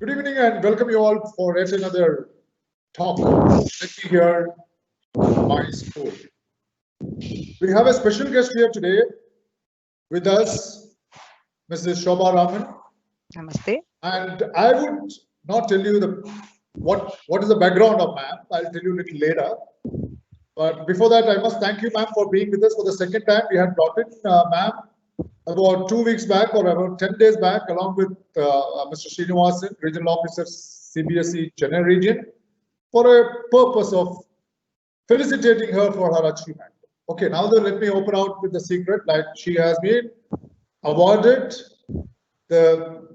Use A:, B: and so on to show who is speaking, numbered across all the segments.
A: Good evening and welcome you all for yet another talk. Let me hear my school. We have a special guest here today with us, Mrs. Shobha Raman,
B: Namaste.
A: and I would not tell you what is the background of ma'am. I'll tell you a little later. But before that, I must thank you, ma'am, for being with us for the second time. We had brought in ma'am about 2 weeks back or about 10 days back, along with Mr. Srinivasan, Regional Officer, CBSE Chennai region, for a purpose of felicitating her for her achievement. Okay, now then let me open out with the secret. Like she has been awarded the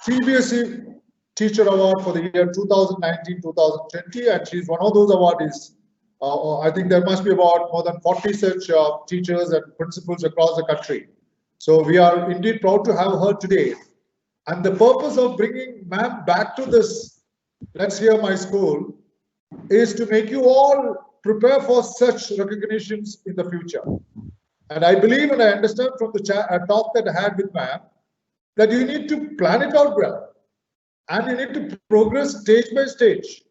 A: CBSE Teacher Award for the year 2019-2020, and she's one of those awardees. I think there must be about more than 40 such teachers and principals across the country. So we are indeed proud to have her today. And the purpose of bringing ma'am back to this Let's Hear My School is to make you all prepare for such recognitions in the future. And I believe and I understand from the talk that I had with ma'am that you need to plan it out well and you need to progress stage by stage.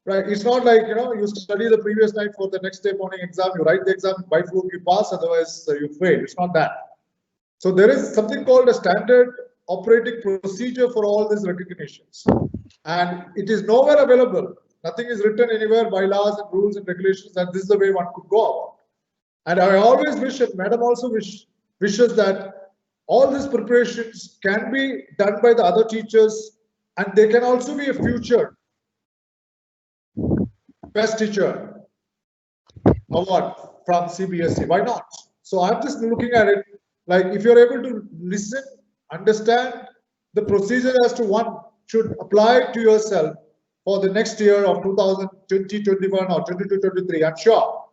A: Right? It's not like you study the previous night for the next day morning exam, you write the exam by fluke, you pass, otherwise you fail. It's not that. So there is something called a standard operating procedure for all these recognitions. And it is nowhere available. Nothing is written anywhere by laws and rules and regulations that this is the way one could go about. And I always wish, and Madam also wishes that all these preparations can be done by the other teachers, and they can also be a future best teacher award from CBSE. Why not? So I'm just looking at it like if you're able to listen, understand the procedure as to one should apply to yourself for the next year of 2020-21 or 22-23, I'm sure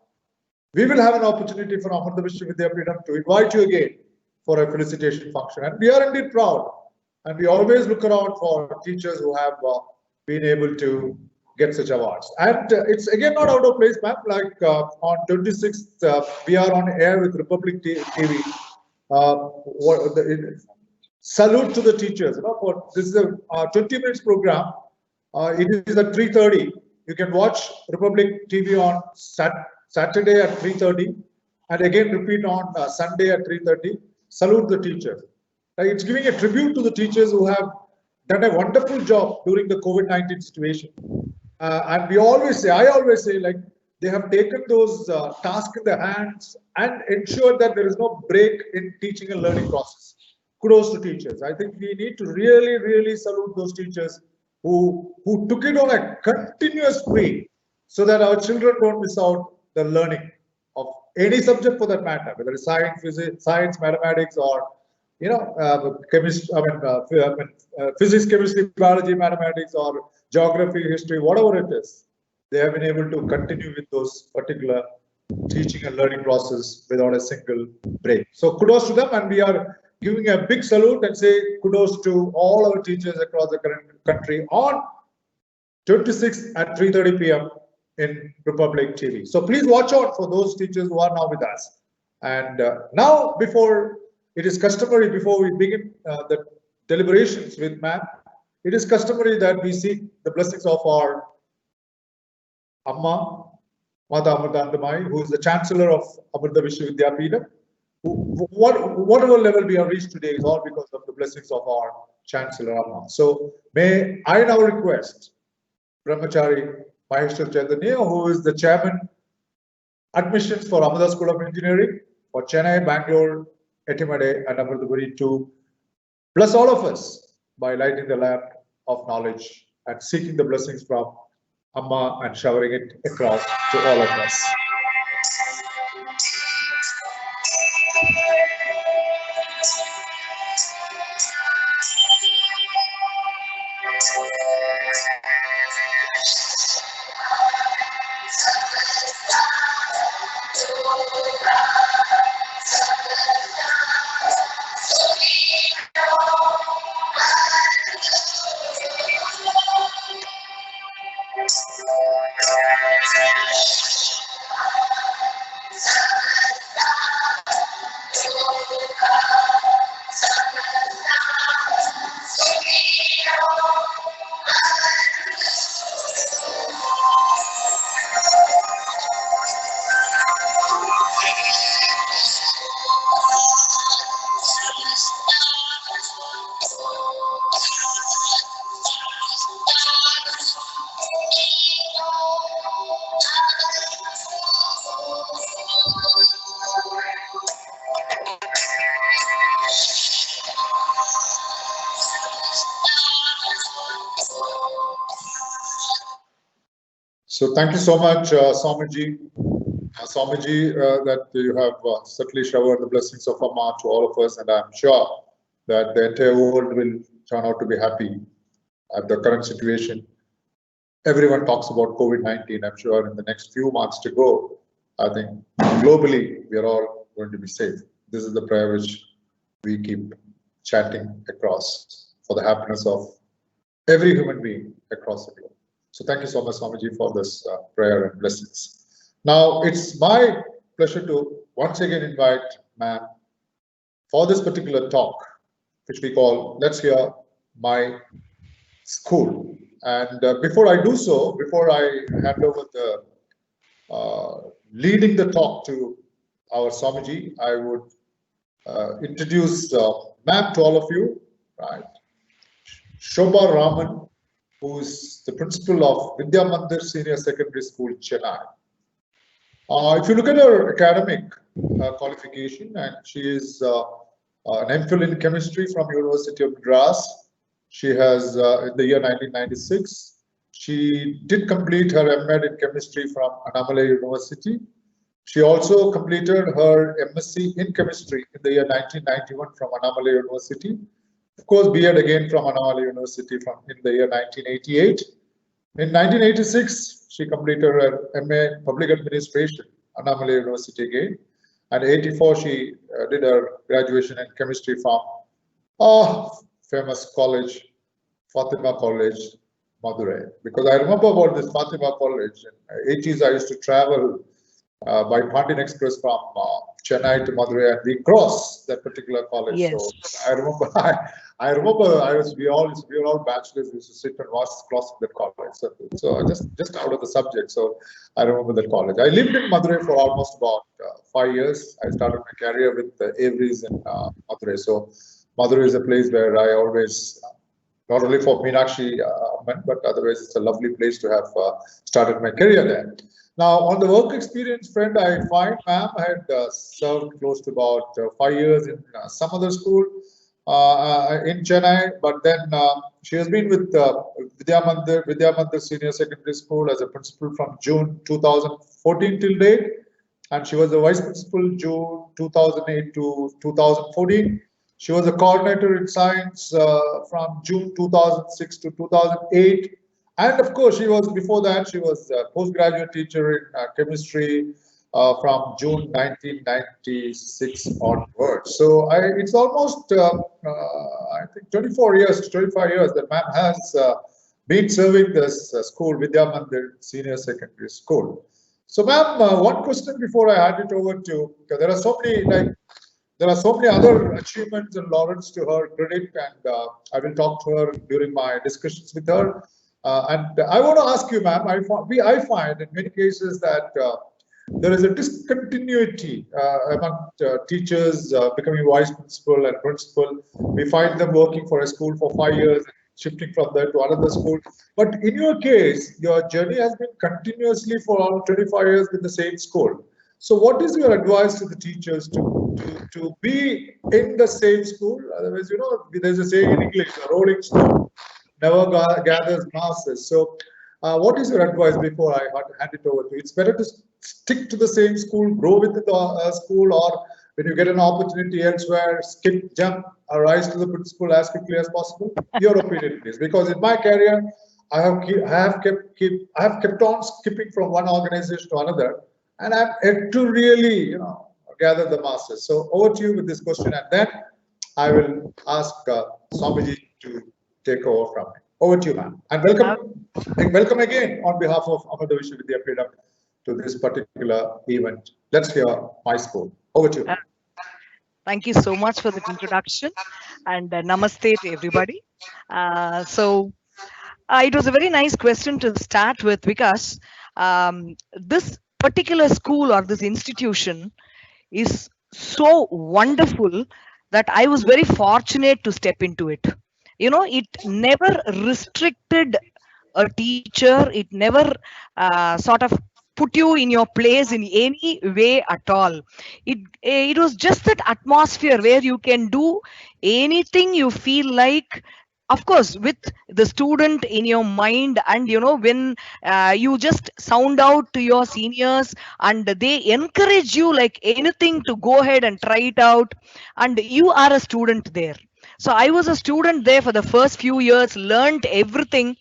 A: we will have an opportunity for Amrita Vishwa Vidyapeetham to invite you again for a felicitation function. And we are indeed proud. And we always look around for teachers who have been able to get such awards. And it's again not out of place, ma'am. Like on 26th, we are on air with Republic TV. Salute to the teachers. For this is a 20 minutes program. It is at 3:30. You can watch Republic TV on Saturday at 3:30 and again repeat on Sunday at 3:30. Salute the teachers. It's giving a tribute to the teachers who have done a wonderful job during the COVID-19 situation. And we always say, I always say, like they have taken those tasks in their hands and ensured that there is no break in teaching and learning process. Kudos to teachers. I think we need to really, really salute those teachers who took it on a continuous way so that our children don't miss out the learning of any subject for that matter, whether it's science, physics, mathematics, or physics, chemistry, biology, mathematics, or geography, history, whatever it is. They have been able to continue with those particular teaching and learning process without a single break. So kudos to them, and we are giving a big salute and say kudos to all our teachers across the country on 26th at 3:30 p.m. in Republic TV. So please watch out for those teachers who are now with us. And now, before it is customary, before we begin the deliberations with ma'am, it is customary that we seek the blessings of our Amma, Mata Amritanandamayi, who is the Chancellor of Amrita Vishwa Vidyapeetham. Whatever level we have reached today is all because of the blessings of our Chancellor Amma. So may I now request Brahmachari Maheshwar Chaitanya, who is the Chairman Admissions for Amrita School of Engineering for Chennai, Bangalore, Etimade, and Amritapuri, to bless all of us by lighting the lamp of knowledge and seeking the blessings from Amma and showering it across to all of us. So thank you so much, Swamiji. Swamiji, that you have certainly showered the blessings of Amma to all of us, and I'm sure that the entire world will turn out to be happy at the current situation. Everyone talks about COVID-19. I'm sure in the next few months to go, I think globally we are all going to be safe. This is the prayer which we keep chanting across for the happiness of every human being across the globe. So thank you so much, Swamiji, for this prayer and blessings. Now, it's my pleasure to once again invite ma'am for this particular talk, which we call Let's Hear My School. And before I do so, before I hand over the leading the talk to our Swamiji, I would introduce ma'am to all of you, right? Shobha Raman, who is the principal of Vidya Mandir Senior Secondary School, Chennai. If you look at her academic qualification, and she is an MPhil in chemistry from University of Madras. She has, in the year 1996, she did complete her M.Med in chemistry from Annamalai University. She also completed her MSc in chemistry in the year 1991 from Annamalai University. Of course, B.Ed again from Annamalai University in the year 1988. In 1986, she completed her MA Public Administration, Annamalai University again. And 84, she did her graduation in chemistry from famous college, Fatima College, Madurai. Because I remember about this Fatima College. In the 80s, I used to travel by Pandyan Express from Chennai to Madurai, and we cross that particular college.
B: Yes.
A: So I remember, we were all bachelors. We used to sit and watch crossing that college. So just out of the subject. So I remember that college. I lived in Madurai for almost about 5 years. I started my career with Avery's in Madurai. So Madurai is a place where I always, not only for Meenakshi but otherwise it's a lovely place to have started my career there. Now, on the work experience front, I find ma'am had served close to about 5 years in some other school in Chennai, but then she has been with Vidya Mandir Senior Secondary School as a principal from June 2014 till date, and she was the vice principal June 2008 to 2014. She was a coordinator in science from June 2006 to 2008. And of course, before that, she was a postgraduate teacher in chemistry from June 1996 onwards. So it's almost, I think, 24 years, 25 years that ma'am has been serving this school, Vidya Mandir Senior Secondary School. So ma'am, one question before I hand it over to, because there are so many other achievements and laurels to her credit, and I will talk to her during my discussions with her. And I want to ask you, ma'am, I find in many cases that there is a discontinuity among teachers becoming vice principal and principal. We find them working for a school for 5 years, shifting from there to another school. But in your case, your journey has been continuously for around 25 years with the same school. So what is your advice to the teachers to be in the same school? Otherwise, there's a saying in English, a rolling stone never gathers masses. So what is your advice before I hand it over to you? It's better to stick to the same school, grow with the school, or when you get an opportunity elsewhere, skip, jump, or rise to the principal as quickly as possible? Your opinion, please. Because in my career, I have kept on skipping from one organization to another, and I'm yet to really, gather the masses. So over to you with this question, and then I will ask Swamiji to take over from me. Over to you, ma'am. And welcome again on behalf of Amada Vishwavidyapeetham to this particular event. Let's hear my school. Over to you.
B: Thank you so much for the introduction, and namaste to everybody. It was a very nice question to start with, because this particular school or this institution is so wonderful that I was very fortunate to step into it. It never restricted a teacher. It never sort of put you in your place in any way at all. It was just that atmosphere where you can do anything you feel like of course, with the student in your mind, and when you just sound out to your seniors and they encourage you like anything to go ahead and try it out, and you are a student there. So I was a student there for the first few years, learned everything.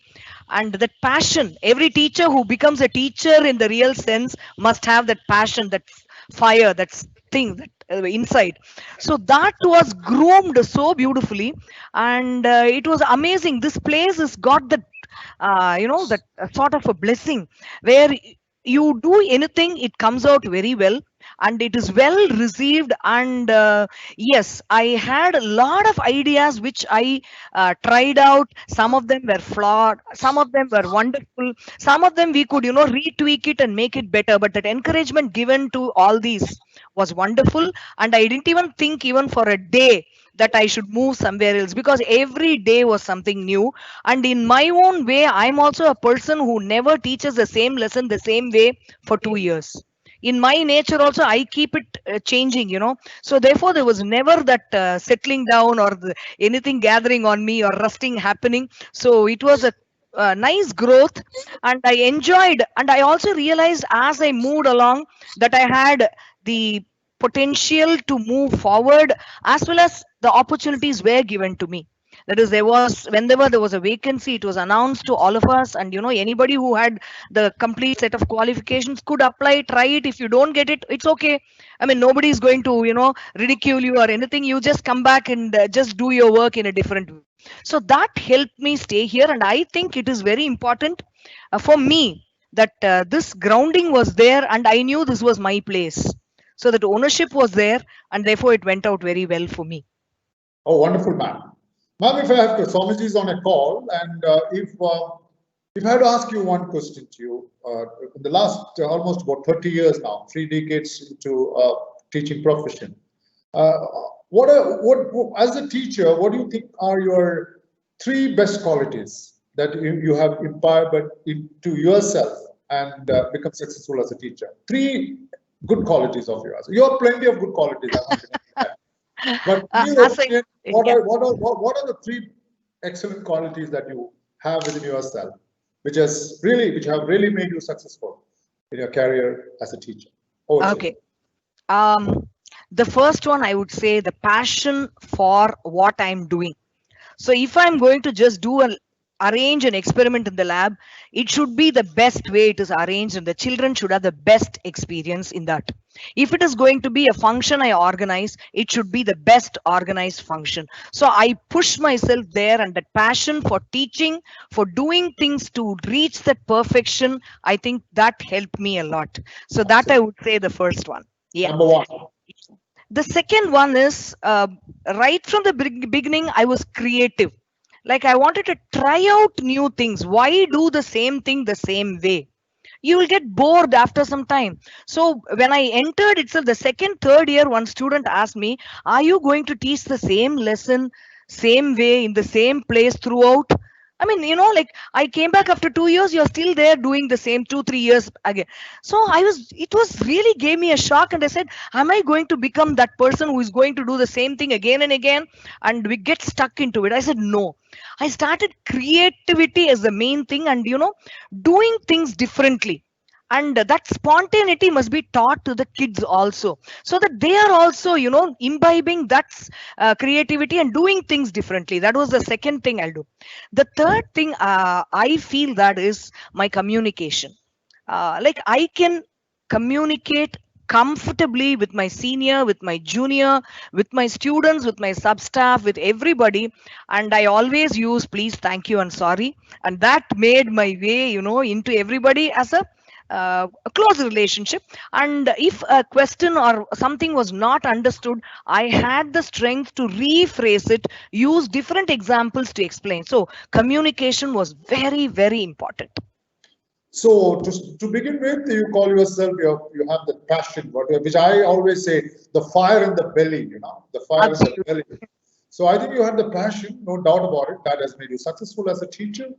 B: And that passion, every teacher who becomes a teacher in the real sense must have that passion, that fire, that thing that inside. So that was groomed so beautifully, and it was amazing. This place has got that that sort of a blessing where you do anything, it comes out very well, and it is well received. And yes, I had a lot of ideas which I tried out. Some of them were flawed, some of them were wonderful, some of them we could retweak it and make it better. But that encouragement given to all these was wonderful, and I didn't even think even for a day that I should move somewhere else, because every day was something new. And in my own way, I'm also a person who never teaches the same lesson the same way for 2 years. In my nature also, I keep it changing, so therefore there was never that settling down or anything gathering on me or rusting happening. So it was a nice growth, and I enjoyed. And I also realized as I moved along that I had the potential to move forward, as well as the opportunities were given to me. That is, there was, whenever there was a vacancy, it was announced to all of us, and anybody who had the complete set of qualifications could apply, try it. If you don't get it, it's okay. I mean, nobody is going to ridicule you or anything. You just come back and just do your work in a different way. So that helped me stay here, and I think it is very important for me that this grounding was there, and I knew this was my place. So that ownership was there, and therefore it went out very well for me.
A: Oh, wonderful, ma'am. Ma'am, if I have Swamiji is on a call, and if I had to ask you one question to you, in the last almost about 30 years now, 3 decades into teaching profession, what as a teacher, what do you think are your 3 best qualities that you have imbibed into yourself and become successful as a teacher? 3 good qualities of yours. You have plenty of good qualities. But what are the 3 excellent qualities that you have within yourself, which have really made you successful in your career as a teacher?
B: Okay. The first one, I would say the passion for what I'm doing. So if I'm going to just arrange an experiment in the lab, it should be the best way it is arranged, and the children should have the best experience in that. If it is going to be a function I organize, it should be the best organized function. So I push myself there, and that passion for teaching, for doing things to reach that perfection, I think that helped me a lot. So that I would say the first one. Yeah.
A: Number 1.
B: The second one is right from the beginning, I was creative. Like I wanted to try out new things. Why do the same thing the same way? You will get bored after some time. So when I entered itself, the second, third year, one student asked me, are you going to teach the same lesson, same way, in the same place throughout? I mean, like I came back after 2 years, you're still there doing the same 2-3 years again. So it was really gave me a shock. And I said, am I going to become that person who is going to do the same thing again and again? And we get stuck into it. I said, no. I started creativity as the main thing, and, doing things differently. And that spontaneity must be taught to the kids also, so that they are also, imbibing that creativity and doing things differently. That was the second thing I'll do. The third thing I feel that is my communication. Like I can communicate comfortably with my senior, with my junior, with my students, with my sub staff, with everybody. And I always use please, thank you, and sorry. And that made my way, into everybody as a close relationship. And if a question or something was not understood, I had the strength to rephrase it, use different examples to explain. So communication was very, very important.
A: So to begin with, you call yourself, you have the passion, which I always say, the fire in the belly, the fire Absolutely. In the belly. So I think you had the passion, no doubt about it. That has made you successful as a teacher.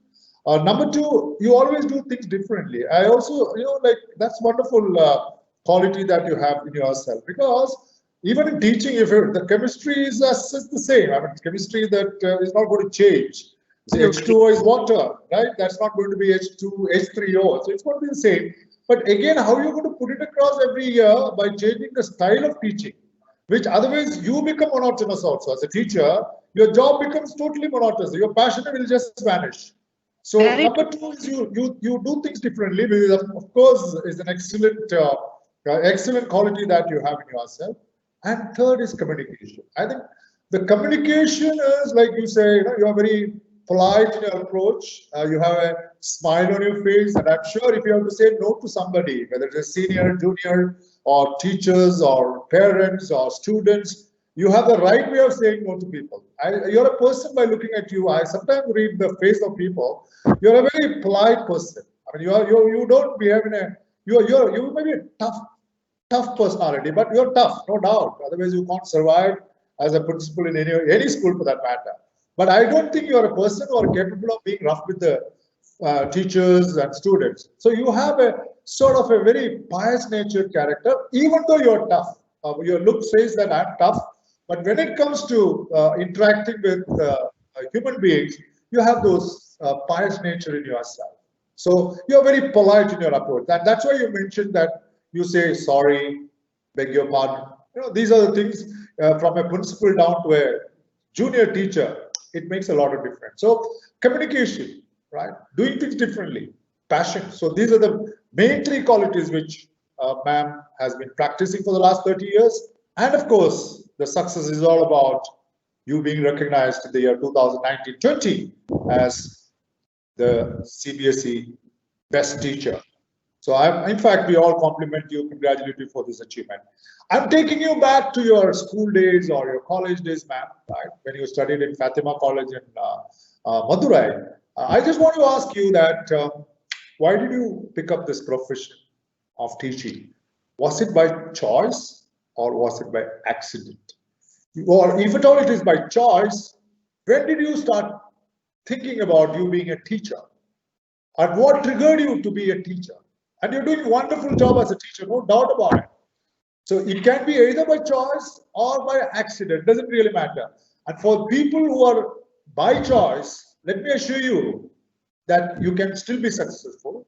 A: Number 2, you always do things differently. I also, like that's wonderful quality that you have in yourself, because even in teaching, if the chemistry is the same, I mean, chemistry that is not going to change. The H2O is water, right? That's not going to be H2, H3O. So it's going to be the same. But again, how are you going to put it across every year by changing the style of teaching, which otherwise you become monotonous also. As a teacher, your job becomes totally monotonous. Your passion will just vanish. So number two is you do things differently, which of course is an excellent quality that you have in yourself. And third is communication. I think the communication is, like you say, you are very polite in your approach. You have a smile on your face, and I'm sure if you have to say no to somebody, whether it's a senior, junior, or teachers, or parents, or students, you have the right way of saying no to people. You're a person, by looking at you, I sometimes read the face of people. You're a very polite person. I mean, you don't behave in a you may be a tough personality, but you're tough, no doubt. Otherwise, you can't survive as a principal in any school for that matter. But I don't think you're a person who are capable of being rough with the teachers and students. So you have a sort of a very pious natured character, even though you're tough. Your look says that I'm tough. But when it comes to interacting with human beings, you have those pious nature in yourself. So you're very polite in your approach. And that's why you mentioned that you say sorry, beg your pardon. These are the things from a principal down to a junior teacher. It makes a lot of difference. So communication, right? Doing things differently, passion. So these are the main three qualities which ma'am has been practicing for the last 30 years. And of course, the success is all about you being recognized in the year 2019-20 as the CBSE best teacher. So in fact, we all compliment you, congratulate you for this achievement. I'm taking you back to your school days or your college days, ma'am, right? When you studied in Fatima College in Madurai. I just want to ask you that, why did you pick up this profession of teaching? Was it by choice or was it by accident? Or if at all it is by choice, when did you start thinking about you being a teacher? And what triggered you to be a teacher? And you're doing a wonderful job as a teacher, no doubt about it. So it can be either by choice or by accident, doesn't really matter. And for people who are by choice, let me assure you that you can still be successful.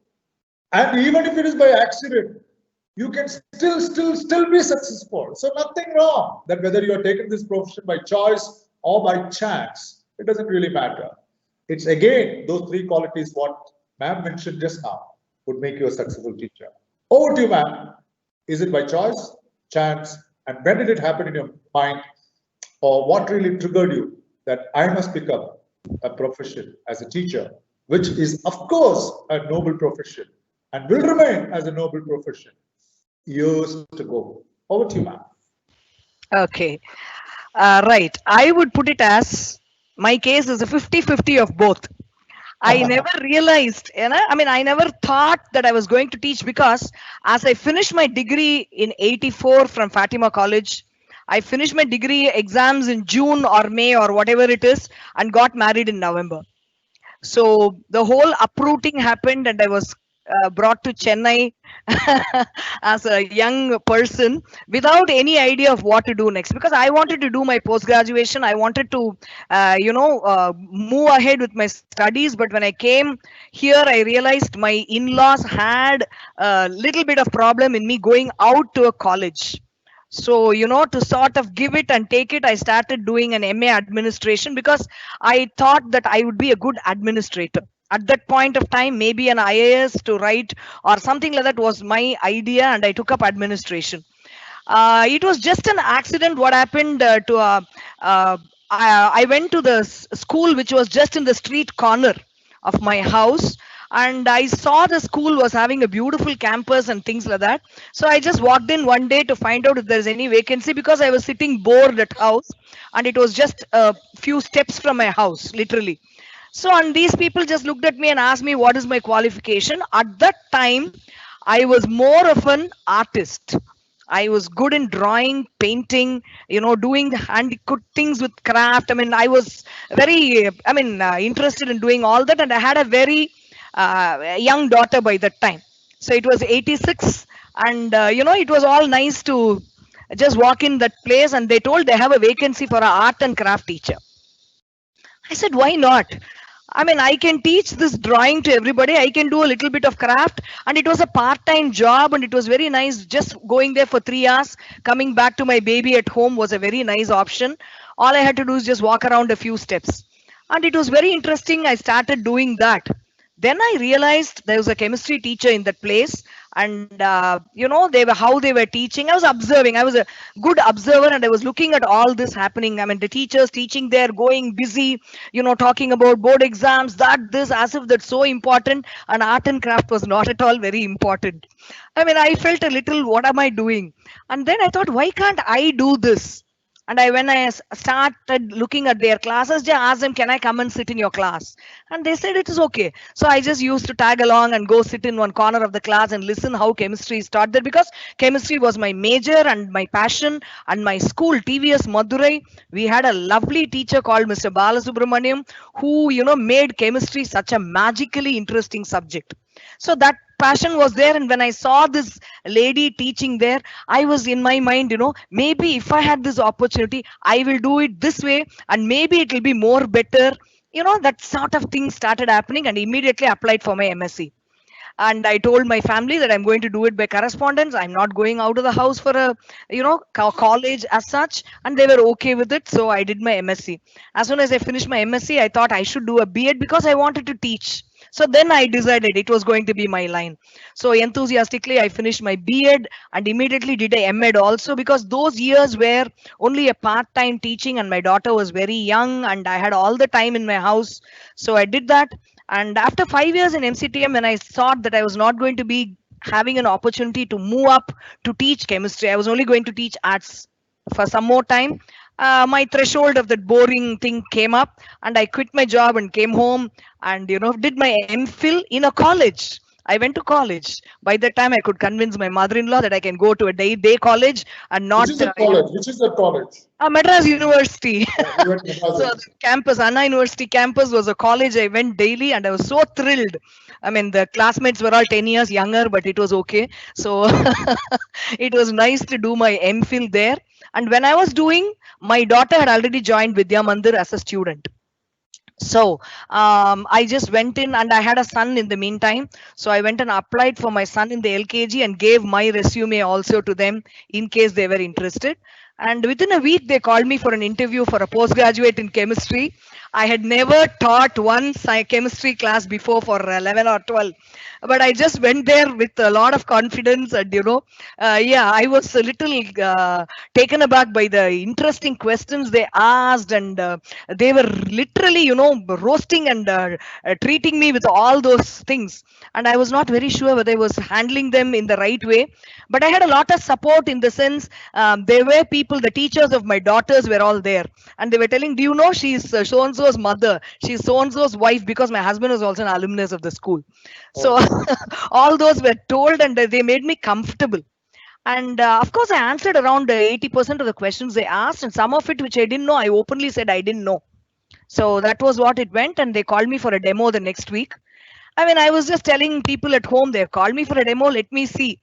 A: And even if it is by accident, you can still be successful. So nothing wrong that whether you are taking this profession by choice or by chance, it doesn't really matter. It's again those three qualities what ma'am mentioned just now would make you a successful teacher. Over to you, ma'am. Is it by choice, chance, and when did it happen in your mind, or what really triggered you that I must become a profession as a teacher, which is of course a noble profession and will remain as a noble profession years to go. Over to you, ma'am.
B: Okay. Right. I would put it as my case is a 50-50 of both. I never realized, I never thought that I was going to teach, because as I finished my degree in 84 from Fatima College, I finished my degree exams in June or May or whatever it is, and got married in November. So the whole uprooting happened, and I was brought to Chennai as a young person without any idea of what to do next, because I wanted to do my post graduation. I wanted to move ahead with my studies, but when I came here I realized my in-laws had a little bit of problem in me going out to a college. So, to sort of give it and take it, I started doing an MA administration, because I thought that I would be a good administrator. At that point of time, maybe an IAS to write or something like that was my idea, and I took up administration. It was just an accident. What happened I went to the school which was just in the street corner of my house, and I saw the school was having a beautiful campus and things like that. So I just walked in one day to find out if there's any vacancy, because I was sitting bored at house, and it was just a few steps from my house, literally. So, and these people just looked at me and asked me what is my qualification. At that time, I was more of an artist. I was good in drawing, painting, doing the hand things with craft. I was very, interested in doing all that. And I had a very young daughter by that time. So it was 86. And, it was all nice to just walk in that place. And they told they have a vacancy for an art and craft teacher. I said, why not? I mean, I can teach this drawing to everybody. I can do a little bit of craft, and it was a part-time job, and it was very nice. Just going there for 3 hours, coming back to my baby at home was a very nice option. All I had to do is just walk around a few steps, and it was very interesting. I started doing that. Then I realized there was a chemistry teacher in that place, and they were how they were teaching. I was observing. I was a good observer, and I was looking at all this happening. I mean, the teachers teaching there, going busy, talking about board exams, that this, as if that's so important, and art and craft was not at all very important. I mean, I felt a little, what am I doing? And then I thought, why can't I do this? And when I started looking at their classes, just asked them, can I come and sit in your class? And they said it is okay. So I just used to tag along and go sit in one corner of the class and listen how chemistry is taught there, because chemistry was my major and my passion. And my school, TVS Madurai, we had a lovely teacher called Mr. Balasubramaniam, who made chemistry such a magically interesting subject. So that passion was there, and when I saw this lady teaching there, I was in my mind, maybe if I had this opportunity, I will do it this way, and maybe it will be more better. That sort of thing started happening, and immediately applied for my MSc. And I told my family that I'm going to do it by correspondence. I'm not going out of the house for a college as such, and they were okay with it. So I did my MSc. As soon as I finished my MSc, I thought I should do a B.Ed because I wanted to teach. So then I decided it was going to be my line. So enthusiastically I finished my B.Ed and immediately did a M.Ed also, because those years were only a part-time teaching and my daughter was very young and I had all the time in my house. So I did that. And after 5 years in MCTM, when I thought that I was not going to be having an opportunity to move up to teach chemistry, I was only going to teach arts for some more time. My threshold of that boring thing came up, and I quit my job and came home and did my MPhil in a college. I went to college. By that time, I could convince my mother-in-law that I can go to a day college and not.
A: Which is that college? Which is that college?
B: Madras University.
A: You went to Madras.
B: So the campus, Anna University campus was a college I went daily, and I was so thrilled. I mean, the classmates were all 10 years younger, but it was okay. So it was nice to do my MPhil there. And when I was doing, my daughter had already joined Vidya Mandir as a student. So I just went in, and I had a son in the meantime. So I went and applied for my son in the LKG and gave my resume also to them in case they were interested. And within a week, they called me for an interview for a postgraduate in chemistry. I had never taught one chemistry class before for 11 or 12, but I just went there with a lot of confidence. And, I was a little taken aback by the interesting questions they asked. And they were literally, roasting and treating me with all those things. And I was not very sure whether I was handling them in the right way. But I had a lot of support in the sense there were people, the teachers of my daughters were all there. And they were telling, do you know she's so-and-so's mother? She's so-and-so's wife, because my husband was also an alumnus of the school. So all those were told, and they made me comfortable. And of course, I answered around 80% of the questions they asked, and some of it which I didn't know, I openly said I didn't know. So that was what it went, and they called me for a demo the next week. I mean, I was just telling people at home, they've called me for a demo, let me see.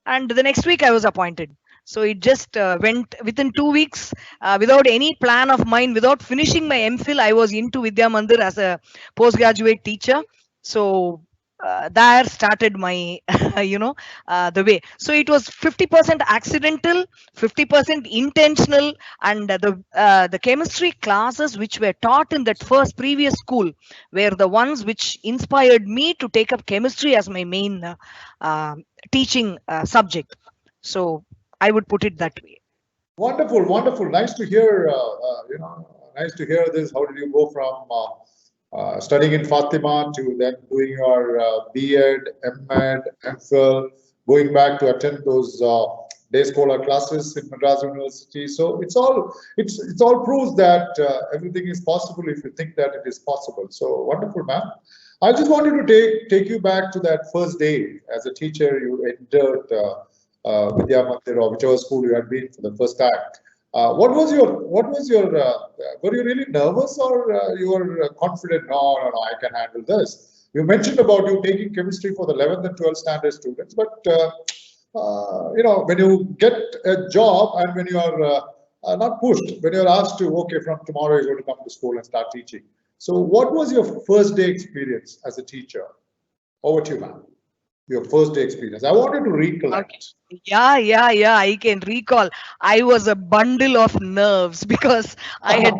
B: And the next week I was appointed. So it just went within 2 weeks without any plan of mine, without finishing my MPhil. I was into Vidya Mandir as a postgraduate teacher. So there started my, the way. So it was 50% accidental, 50% intentional, and the chemistry classes which were taught in that first previous school were the ones which inspired me to take up chemistry as my main teaching subject. So I would put it that way.
A: Wonderful, wonderful. Nice to hear. Nice to hear this. How did you go from studying in Fatima to then doing your B.Ed, M.Ed, MPhil, going back to attend those day scholar classes in Madras University? So it's all proves that everything is possible if you think that it is possible. So wonderful, ma'am. I just wanted to take you back to that first day as a teacher. You entered Vidya Mandir or whichever school you had been for the first time. What was your were you really nervous, or you were confident? No, I can handle this. You mentioned about you taking chemistry for the 11th and 12th standard students, but when you get a job and when you are not pushed, when you are asked to, okay, from tomorrow you're going to come to school and start teaching. So what was your first day experience as a teacher? Over to you, ma'am. Your first day experience. I wanted to recollect.
B: Okay. Yeah. I can recall. I was a bundle of nerves because I had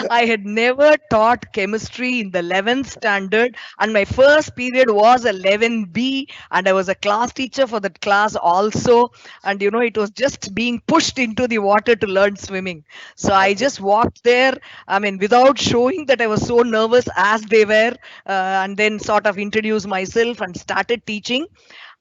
B: I had never taught chemistry in the 11th standard, and my first period was 11B, and I was a class teacher for that class also. And it was just being pushed into the water to learn swimming. So I just walked there, I mean, without showing that I was so nervous as they were, and then sort of introduced myself and started teaching.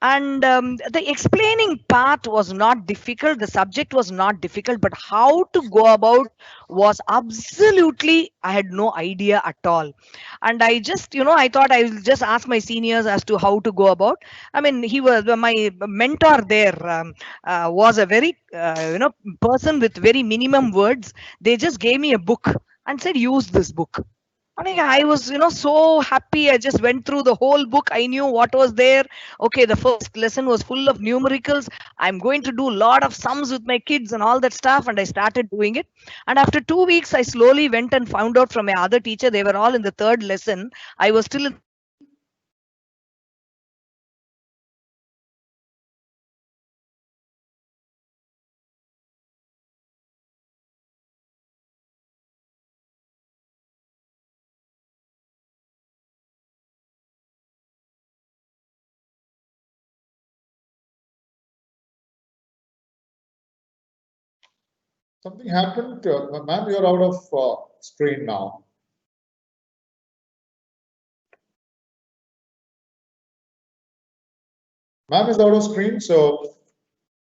B: And the explaining part was not difficult, the subject was not difficult, but how to go about was absolutely, I had no idea at all. And I just, I thought I will just ask my seniors as to how to go about. I mean, he was my mentor there, was a very person with very minimum words. They just gave me a book and said, use this book. I mean, I was, so happy. I just went through the whole book. I knew what was there. Okay, the first lesson was full of numericals. I'm going to do a lot of sums with my kids and all that stuff. And I started doing it. And after 2 weeks, I slowly went and found out from my other teacher. They were all in the third lesson. I was still in
A: Something happened. Ma'am, you're out of screen now. Ma'am is out of screen, so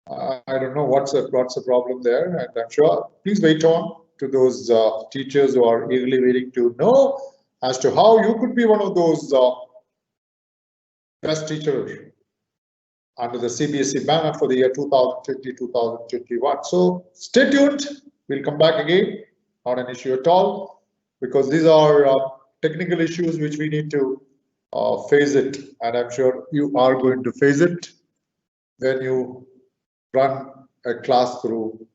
A: I don't know what's the problem there, and I'm sure. Please wait on to those teachers who are eagerly waiting to know as to how you could be one of those best teachers under the CBSE banner for the year 2020-2021. So stay tuned. We'll come back again. Not an issue at all, because these are technical issues which we need to face it, and I'm sure you are going to face it when you run a class through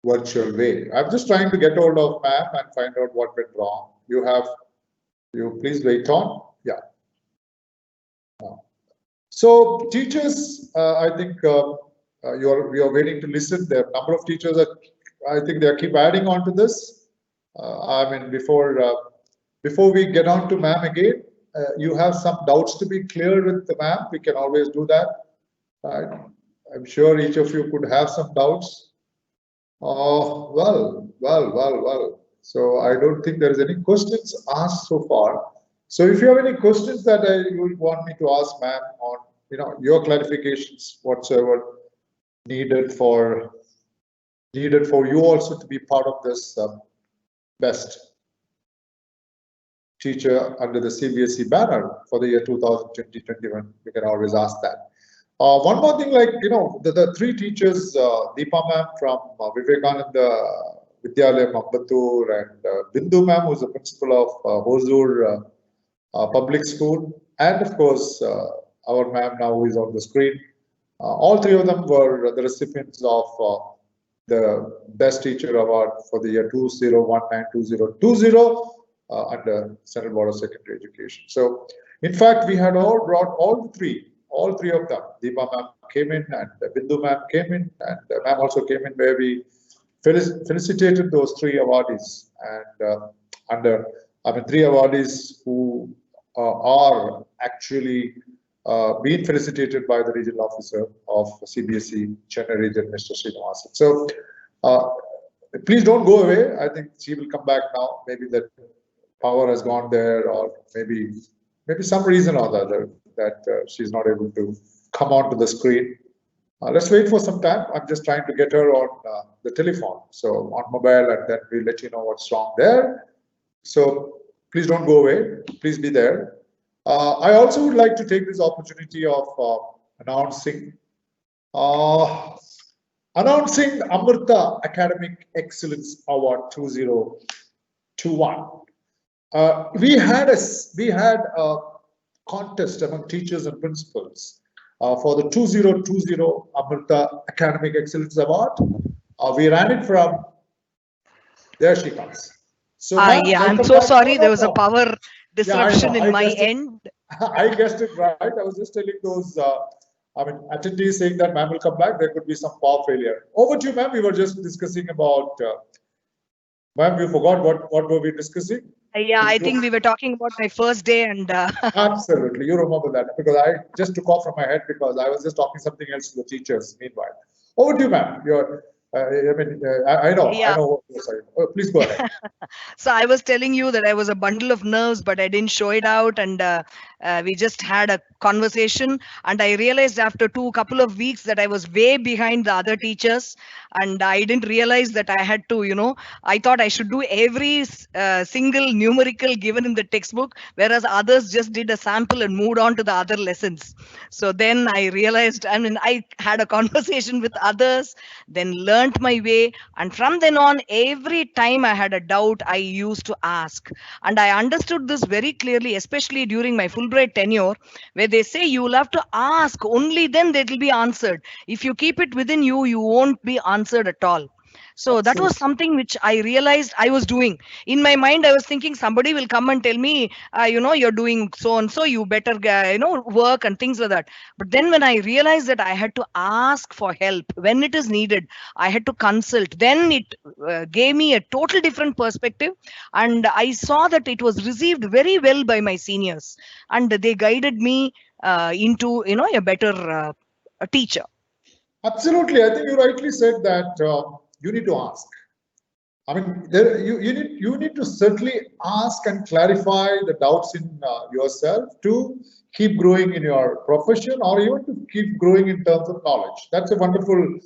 A: virtual way. I'm just trying to get hold of ma'am and find out what went wrong. You please wait on. Yeah. So teachers, I think we are waiting to listen. There are a number of teachers that I think they keep adding on to this. I mean, before we get on to ma'am again, you have some doubts to be cleared with the ma'am. We can always do that. Right? I'm sure each of you could have some doubts. Oh, well. So I don't think there is any questions asked so far. So if you have any questions that you would want me to ask ma'am on, your clarifications whatsoever needed for you also to be part of this best teacher under the CBSE banner for the year 2020-21, we can always ask that. One more thing, like, the three teachers, Deepa ma'am from Vivekananda Vidyalaya, Ambattur, and Bindu ma'am, who's the principal of Hosur Public School, and of course, our ma'am now who is on the screen. All three of them were the recipients of the Best Teacher Award for the year 2019-2020 under Central Board of Secondary Education. So, in fact, we had all brought all three of them. Deepa ma'am came in, and Bindu ma'am came in, and ma'am also came in, where we felicitated those three awardees, and three awardees who are actually being felicitated by the regional officer of CBSE Chennai region, Mr. Srinivasan. So please don't go away. I think she will come back now. Maybe that power has gone there, or maybe some reason or the other that she's not able to come onto the screen. Let's wait for some time. I'm just trying to get her on the telephone, so on mobile, and then we'll let you know what's wrong there. So please don't go away. Please be there. I also would like to take this opportunity of announcing Amrita Academic Excellence Award 2021. We had a contest among teachers and principals for the 2020 Amrita Academic Excellence Award. We ran it from, there she comes. So, ma'am,
B: Yeah, I'm
A: welcome
B: so
A: back. No,
B: sorry.
A: no,
B: There was a
A: no.
B: power
A: Yeah, I
B: disruption
A: know.
B: in
A: I
B: my
A: guessed it.
B: end.
A: I guessed it right. I was just telling those, I mean, attendees saying that ma'am will come back. There could be some power failure. Over to you, ma'am. We were just discussing about, ma'am, you forgot what were we discussing?
B: Yeah, I think we were talking about my first day and
A: Absolutely. You remember that because I just took off from my head because I was just talking something else to the teachers meanwhile. Over to you, ma'am. I mean, I
B: yeah.
A: know what you're saying. Oh, please go ahead.
B: So I was telling you that I was a bundle of nerves, but I didn't show it out, and we just had a conversation. And I realized after couple of weeks that I was way behind the other teachers, and I didn't realize that I had to, I thought I should do every single numerical given in the textbook, whereas others just did a sample and moved on to the other lessons. So then I realized, I mean, I had a conversation with others, then learnt my way, and from then on, every time I had a doubt, I used to ask. And I understood this very clearly, especially during my Fulbright tenure, where they say you will have to ask, only then it will be answered. If you keep it within you, you won't be answered at all. So that was
A: Absolutely.
B: something which I realized I was doing. In my mind, I was thinking somebody will come and tell me, you're doing so and so, you better, work and things like that. But then when I realized that I had to ask for help when it is needed, I had to consult, then it gave me a total different perspective. And I saw that it was received very well by my seniors. And they guided me into, a better a teacher.
A: Absolutely. I think you rightly said that you need to ask. I mean, you need to certainly ask and clarify the doubts in yourself to keep growing in your profession or even to keep growing in terms of knowledge. That's a wonderful,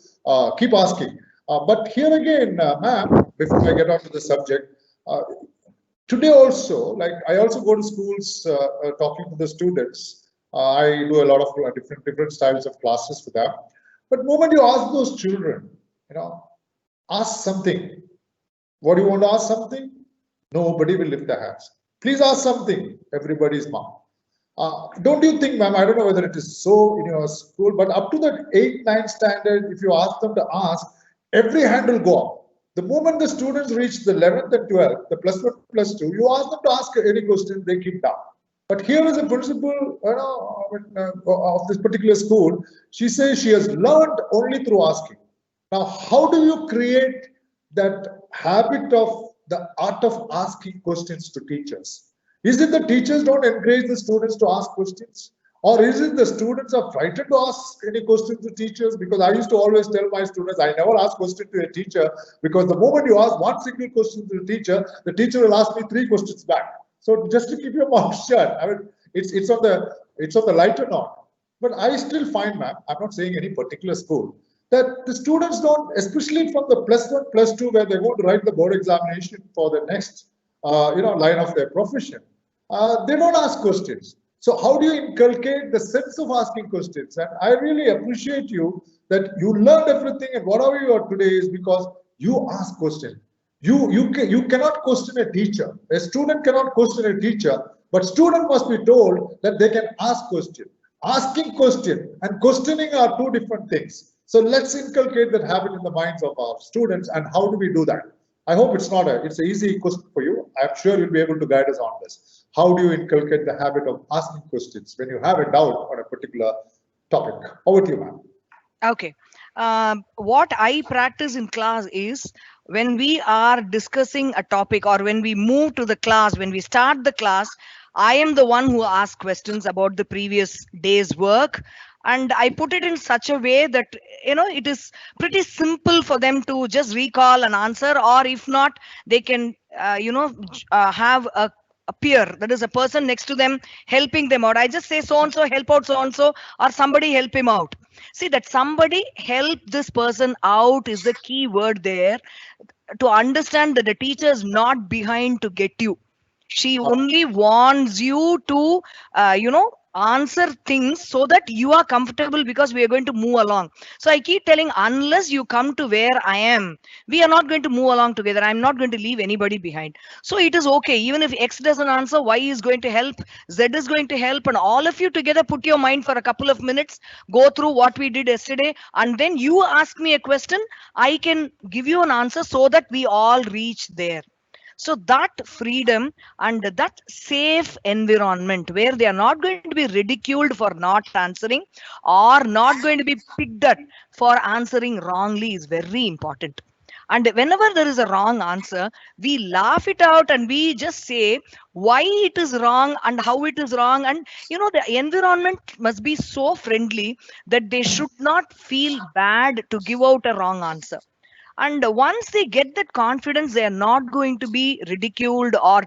A: keep asking. But here again, ma'am, before I get on to the subject, uh, today also, like I also go to schools talking to the students. I do a lot of different styles of classes for them. But moment you ask those children, you know, ask something. What do you want to ask something? Nobody will lift their hands. Please ask something. Everybody's mouth. Don't you think, ma'am? I don't know whether it is so in your school, but up to that 8, 9 standard, if you ask them to ask, every hand will go up. The moment the students reach the 11th and 12th, the plus 1, plus 2, you ask them to ask any question, they keep down. But here is a principal, of this particular school. She says she has learned only through asking. Now, how do you create that habit of the art of asking questions to teachers? Is it the teachers don't encourage the students to ask questions? Or is it the students are frightened to ask any questions to teachers? Because I used to always tell my students, I never ask question to a teacher because the moment you ask one single question to the teacher will ask me 3 questions back. So just to keep your mouth shut. I mean, it's on the lighter note. But I still find, ma'am, I'm not saying any particular school, that the students don't, especially from the plus 1, plus 2, where they're going to write the board examination for the next, line of their profession, they don't ask questions. So how do you inculcate the sense of asking questions? And I really appreciate you that you learned everything and whatever you are today is because you ask questions. You cannot question a teacher. A student cannot question a teacher, but student must be told that they can ask question. Asking question and questioning are 2 different things. So let's inculcate that habit in the minds of our students. And how do we do that? I hope it's an easy question for you. I'm sure you'll be able to guide us on this. How do you inculcate the habit of asking questions when you have a doubt on a particular topic? Over to you, ma'am.
B: Okay. What I practice in class is when we are discussing a topic or when we move to the class, when we start the class, I am the one who asks questions about the previous day's work. And I put it in such a way that, it is pretty simple for them to just recall an answer, or if not, they can, have a peer, that is a person next to them helping them out. I just say so and so help out so and so, or somebody help him out. See, that somebody help this person out is the key word there, to understand that the teacher is not behind to get you. She only wants you to, answer things so that you are comfortable, because we are going to move along. So I keep telling, unless you come to where I am, we are not going to move along together. I'm not going to leave anybody behind. So it is okay. Even if X doesn't answer, Y is going to help, Z is going to help. And all of you together put your mind for a couple of minutes, go through what we did yesterday. And then you ask me a question, I can give you an answer so that we all reach there. So that freedom and that safe environment where they are not going to be ridiculed for not answering or not going to be picked at for answering wrongly is very important. And whenever there is a wrong answer, we laugh it out and we just say why it is wrong and how it is wrong. And the environment must be so friendly that they should not feel bad to give out a wrong answer. And once they get that confidence, they are not going to be ridiculed or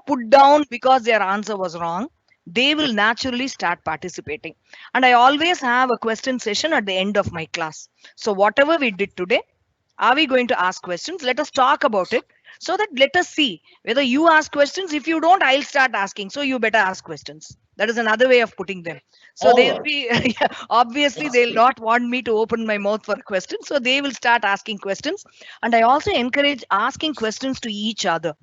B: put down because their answer was wrong. They will naturally start participating. And I always have a question session at the end of my class. So whatever we did today, are we going to ask questions? Let us talk about it, so that let us see whether you ask questions. If you don't, I'll start asking, so you better ask questions. That is another way of putting them. So
A: All
B: they'll
A: right.
B: be yeah, obviously they'll not want me to open my mouth for a question, so they will start asking questions. And I also encourage asking questions to each other.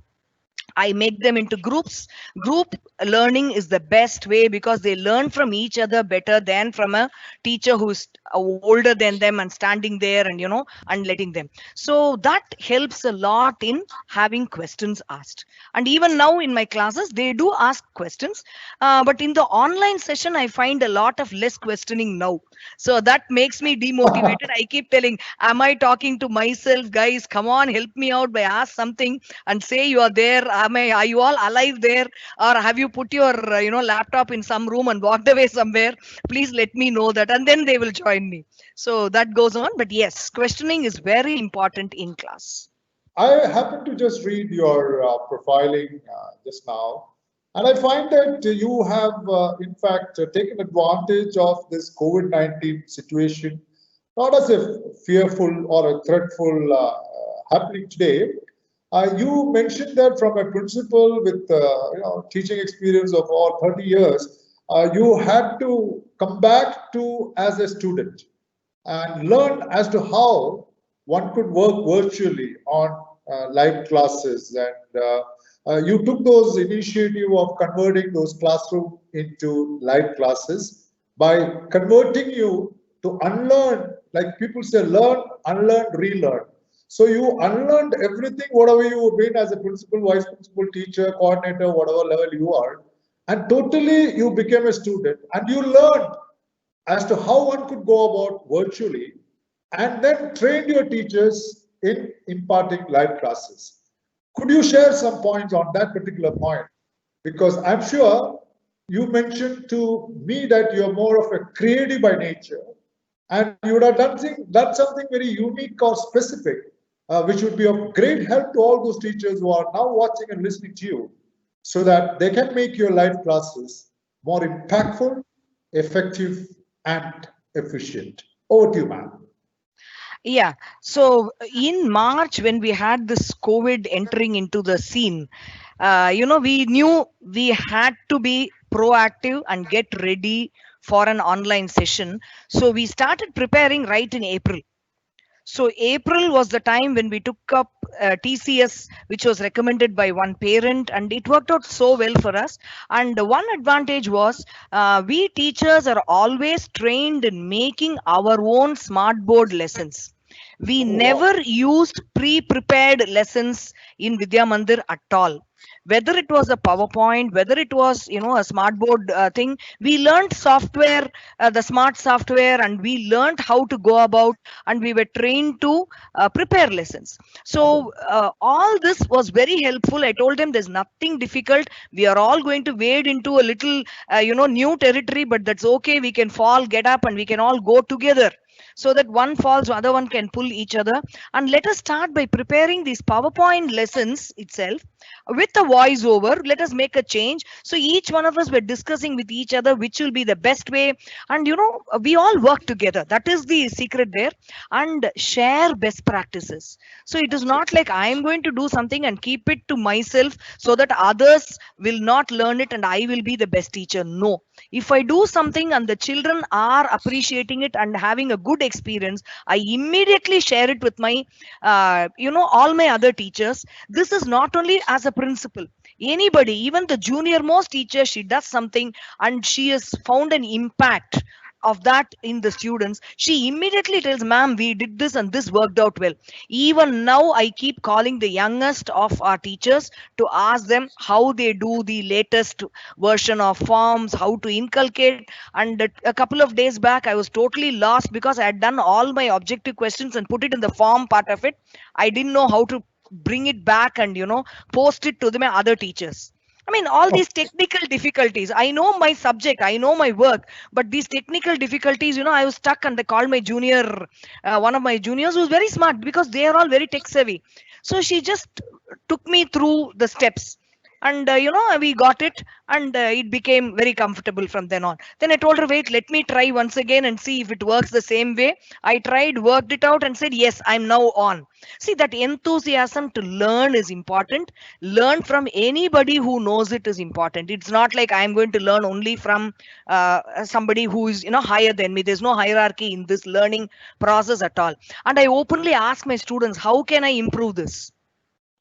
B: I make them into groups. Group learning is the best way because they learn from each other better than from a teacher who's older than them and standing there and and letting them. So that helps a lot in having questions asked. And even now in my classes, they do ask questions. But in the online session, I find a lot of less questioning now. So that makes me demotivated. I keep telling, am I talking to myself? Guys, come on, help me out by ask something and say you are there. Are you all alive there, or have you put your laptop in some room and walked away somewhere? Please let me know that, and then they will join me. So that goes on. But yes, questioning is very important in class.
A: I happened to just read your profiling just now, and I find that you have, in fact, taken advantage of this COVID-19 situation, not as a fearful or a threatful happening today. You mentioned that from a principal with teaching experience of all 30 years, you had to come back to as a student and learn as to how one could work virtually on live classes. And you took those initiative of converting those classroom into live classes by converting you to unlearn, like people say, learn, unlearn, relearn. So you unlearned everything, whatever you have been as a principal, vice principal, teacher, coordinator, whatever level you are, and totally you became a student and you learned as to how one could go about virtually, and then trained your teachers in imparting live classes. Could you share some points on that particular point? Because I'm sure you mentioned to me that you're more of a creative by nature, and you would have done something very unique or specific, which would be of great help to all those teachers who are now watching and listening to you, so that they can make your live classes more impactful, effective, and efficient. Over to you, ma'am.
B: Yeah. So in March, when we had this COVID entering into the scene, we knew we had to be proactive and get ready for an online session. So we started preparing right in April. So April was the time when we took up TCS, which was recommended by one parent, and it worked out so well for us. And one advantage was we teachers are always trained in making our own smart board lessons. We
A: Oh, wow.
B: never used pre-prepared lessons in Vidya Mandir at all. Whether it was a PowerPoint, whether it was a smart board thing, we learned software, the smart software, and we learned how to go about, and we were trained to prepare lessons. So all this was very helpful. I told them there's nothing difficult. We are all going to wade into a little new territory, but that's okay. We can fall, get up, and we can all go together, so that one falls, other one can pull each other. And let us start by preparing these PowerPoint lessons itself with a voiceover. Let us make a change. So each one of us were discussing with each other which will be the best way. And we all work together. That is the secret there. And share best practices. So it is not like I am going to do something and keep it to myself so that others will not learn it and I will be the best teacher. No. If I do something and the children are appreciating it and having a good experience, I immediately share it with my all my other teachers. This is not only as a principal, anybody, even the junior most teacher, she does something and she has found an impact of that in the students, she immediately tells, ma'am, we did this and this worked out well. Even now, I keep calling the youngest of our teachers to ask them how they do the latest version of forms, how to inculcate. And a couple of days back, I was totally lost because I had done all my objective questions and put it in the form part of it. I didn't know how to bring it back and, post it to my other teachers. I mean, all these technical difficulties. I know my subject, I know my work, but these technical difficulties, I was stuck and I called my junior, one of my juniors who's very smart because they are all very tech savvy. So she just took me through the steps, and we got it, and it became very comfortable from then on. Then I told her, wait, let me try once again and see if it works the same way. I tried, worked it out, and said, yes, I'm now on. See, that enthusiasm to learn is important. Learn from anybody who knows it is important. It's not like I'm going to learn only from somebody who is higher than me. There's no hierarchy in this learning process at all. And I openly ask my students, how can I improve this?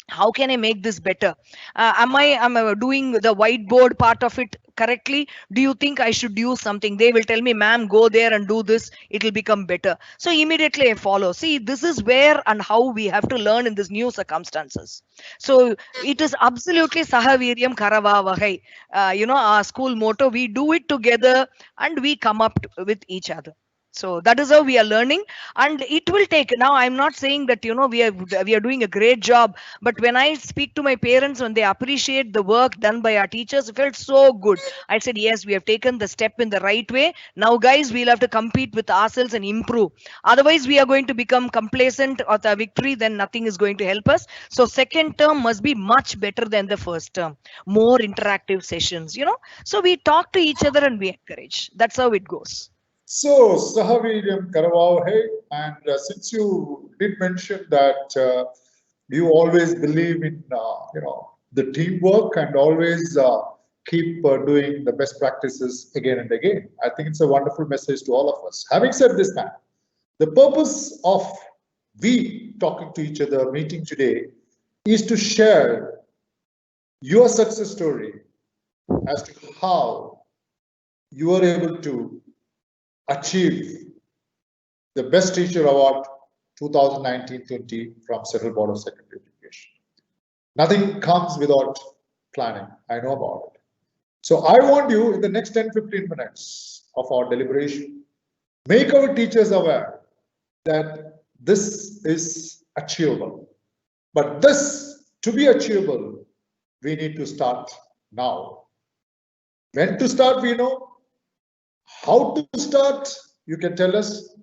B: How can I make this better? Am I doing the whiteboard part of it correctly? Do you think I should use something? They will tell me, ma'am, go there and do this, it will become better. So immediately I follow. See, this is where and how we have to learn in these new circumstances. So it is absolutely Sahaviryam Karavavahai. Our school motto, we do it together and we come up with each other. So that is how we are learning, and it will take. Now I'm not saying that we are doing a great job, but when I speak to my parents, when they appreciate the work done by our teachers, it felt so good. I said, yes, we have taken the step in the right way. Now guys, we'll have to compete with ourselves and improve. Otherwise we are going to become complacent of the victory, then nothing is going to help us. So second term must be much better than the first term. More interactive sessions, so we talk to each other and we encourage. That's how it goes.
A: So, Sahaviryam Karavavahai, and since you did mention that you always believe in, the teamwork and always keep doing the best practices again and again, I think it's a wonderful message to all of us. Having said this, man, the purpose of we talking to each other, meeting today, is to share your success story as to how you are able to achieve the Best Teacher Award 2019-20 from Central Board of Secondary Education. Nothing comes without planning. I know about it. So I want you, in the next 10-15 minutes of our deliberation, make our teachers aware that this is achievable. But this, to be achievable, we need to start now. When to start, we know. How to start, you can tell us.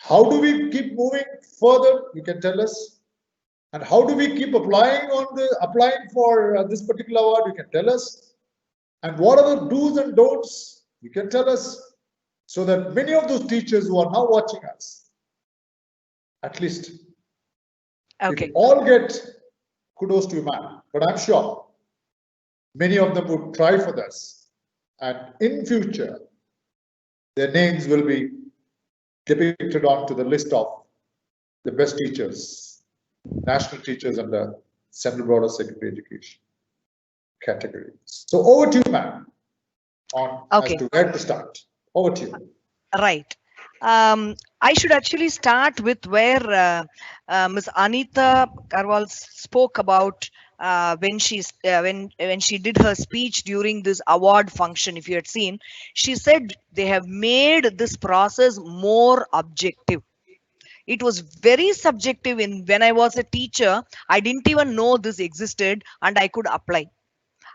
A: How do we keep moving further, you can tell us. And how do we keep applying for this particular award, you can tell us. And what are the do's and don'ts, you can tell us, so that many of those teachers who are now watching us, at least,
B: okay,
A: if all get kudos to you, man. But I'm sure many of them would try for this, and in future their names will be depicted onto the list of the best teachers, national teachers under Central Board of Secondary Education category. So over to you, ma'am, on as to where to start. Over to you.
B: Right. I should actually start with where Ms. Anita Karwal spoke about when she did her speech during this award function. If you had seen, she said they have made this process more objective. It was very subjective. When I was a teacher, I didn't even know this existed and I could apply.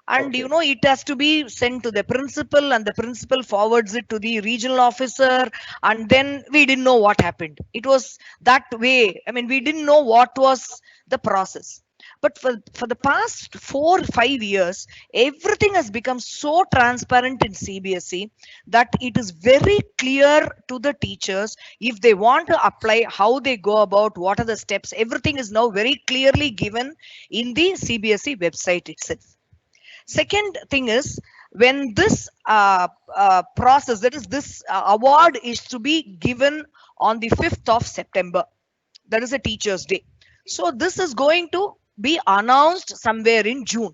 B: And it has to be sent to the principal, and the principal forwards it to the regional officer, and then we didn't know what happened. It was that way. I mean, we didn't know what was the process. But for the past 4 or 5 years, everything has become so transparent in CBSE that it is very clear to the teachers if they want to apply, how they go about, what are the steps. Everything is now very clearly given in the CBSE website itself. Second thing is, when this process, that is this award, is to be given on the 5th of September, that is a Teachers' Day. So this is going to be announced somewhere in June.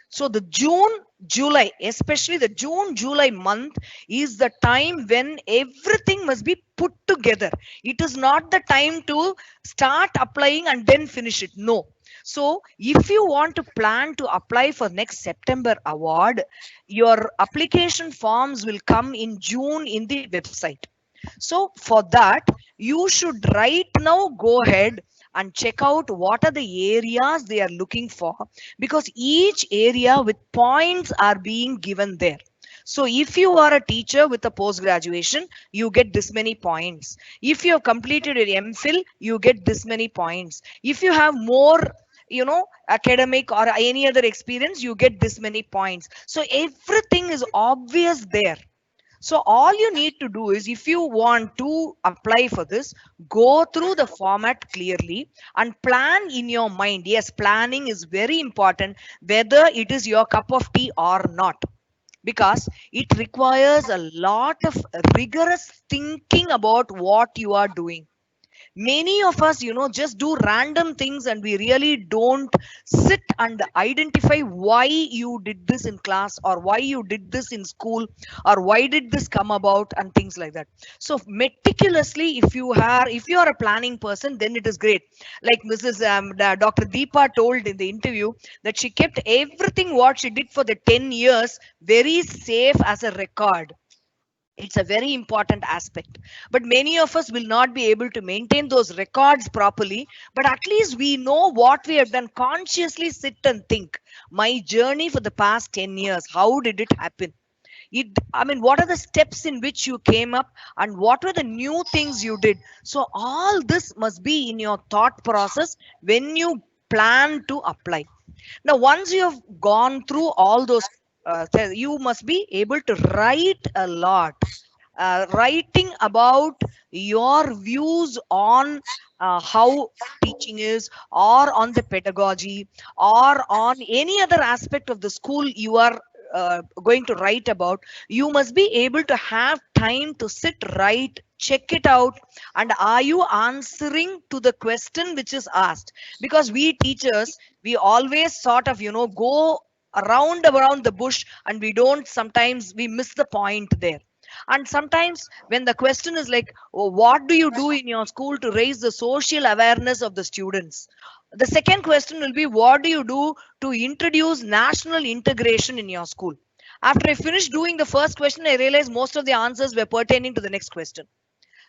B: So the June, July, especially the June, July month is the time when everything must be put together. It is not the time to start applying and then finish it. No. So if you want to plan to apply for next September award, your application forms will come in June in the website. So for that, you should right now go ahead and check out what are the areas they are looking for, because each area with points are being given there. So if you are a teacher with a post graduation, you get this many points. If you have completed your MPhil, you get this many points. If you have more, academic or any other experience, you get this many points. So everything is obvious there. So all you need to do is, if you want to apply for this, go through the format clearly and plan in your mind. Yes, planning is very important, whether it is your cup of tea or not, because it requires a lot of rigorous thinking about what you are doing. Many of us, just do random things, and we really don't sit and identify why you did this in class, or why you did this in school, or why did this come about, and things like that. So meticulously, if you are a planning person, then it is great. Like Mrs. Dr. Deepa told in the interview that she kept everything what she did for the 10 years very safe as a record. It's a very important aspect, but many of us will not be able to maintain those records properly. But at least we know what we have done. Consciously sit and think, my journey for the past 10 years, how did it happen? What are the steps in which you came up, and what were the new things you did? So all this must be in your thought process when you plan to apply. Now, once you have gone through all those, you must be able to write a lot. Writing about your views on how teaching is, or on the pedagogy, or on any other aspect of the school you are going to write about. You must be able to have time to sit, write, check it out, and are you answering to the question which is asked? Because we teachers, we always sort of go around the bush, and sometimes we miss the point there. And sometimes when the question is like, oh, what do you do in your school to raise the social awareness of the students, the second question will be, what do you do to introduce national integration in your school? After I finished doing the first question, I realized most of the answers were pertaining to the next question.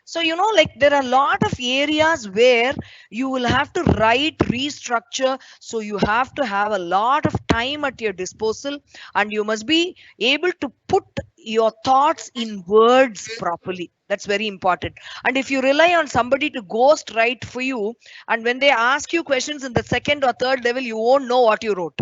B: So, like there are a lot of areas where you will have to write, restructure. So you have to have a lot of time at your disposal, and you must be able to put your thoughts in words properly. That's very important. And if you rely on somebody to ghost write for you, and when they ask you questions in the second or third level, you won't know what you wrote.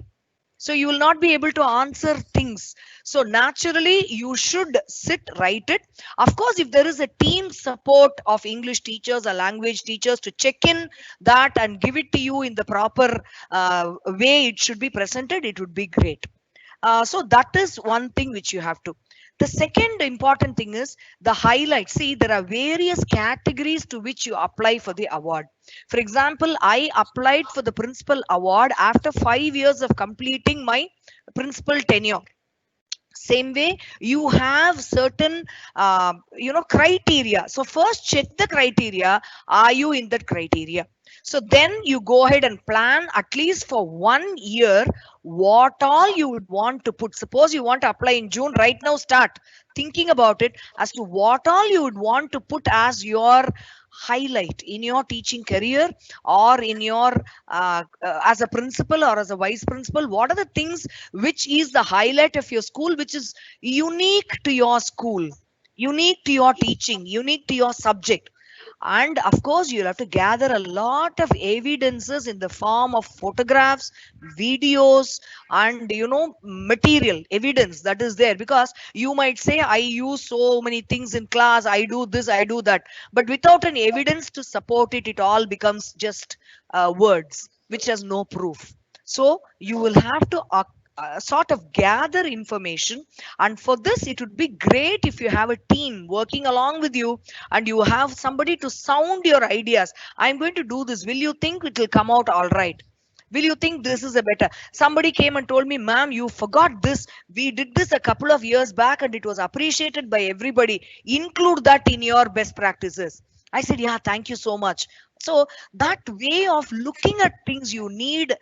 B: So you will not be able to answer things. So naturally, you should sit, write it. Of course, if there is a team support of English teachers or language teachers to check in that and give it to you in the proper way it should be presented, it would be great. So that is one thing which you have to. The second important thing is the highlights. See, there are various categories to which you apply for the award. For example, I applied for the principal award after 5 years of completing my principal tenure. Same way, you have certain criteria. So first check the criteria. Are you in that criteria? So then you go ahead and plan at least for 1 year what all you would want to put. Suppose you want to apply in June, right now start thinking about it as to what all you would want to put as your highlight in your teaching career, or in your as a principal or as a vice principal. What are the things which is the highlight of your school, which is unique to your school, unique to your teaching, unique to your subject? And of course, you'll have to gather a lot of evidences in the form of photographs, videos, and material evidence that is there. Because you might say, I use so many things in class, I do this, I do that, but without an evidence to support it, it all becomes just words which has no proof. So you will have to sort of gather information, and for this it would be great if you have a team working along with you, and you have somebody to sound your ideas. I'm going to do this, will you think it will come out all right? Will you think this is a better? Somebody came and told me, ma'am, you forgot this. We did this a couple of years back and it was appreciated by everybody. Include that in your best practices. I said, yeah, thank you so much. So that way of looking at things, you need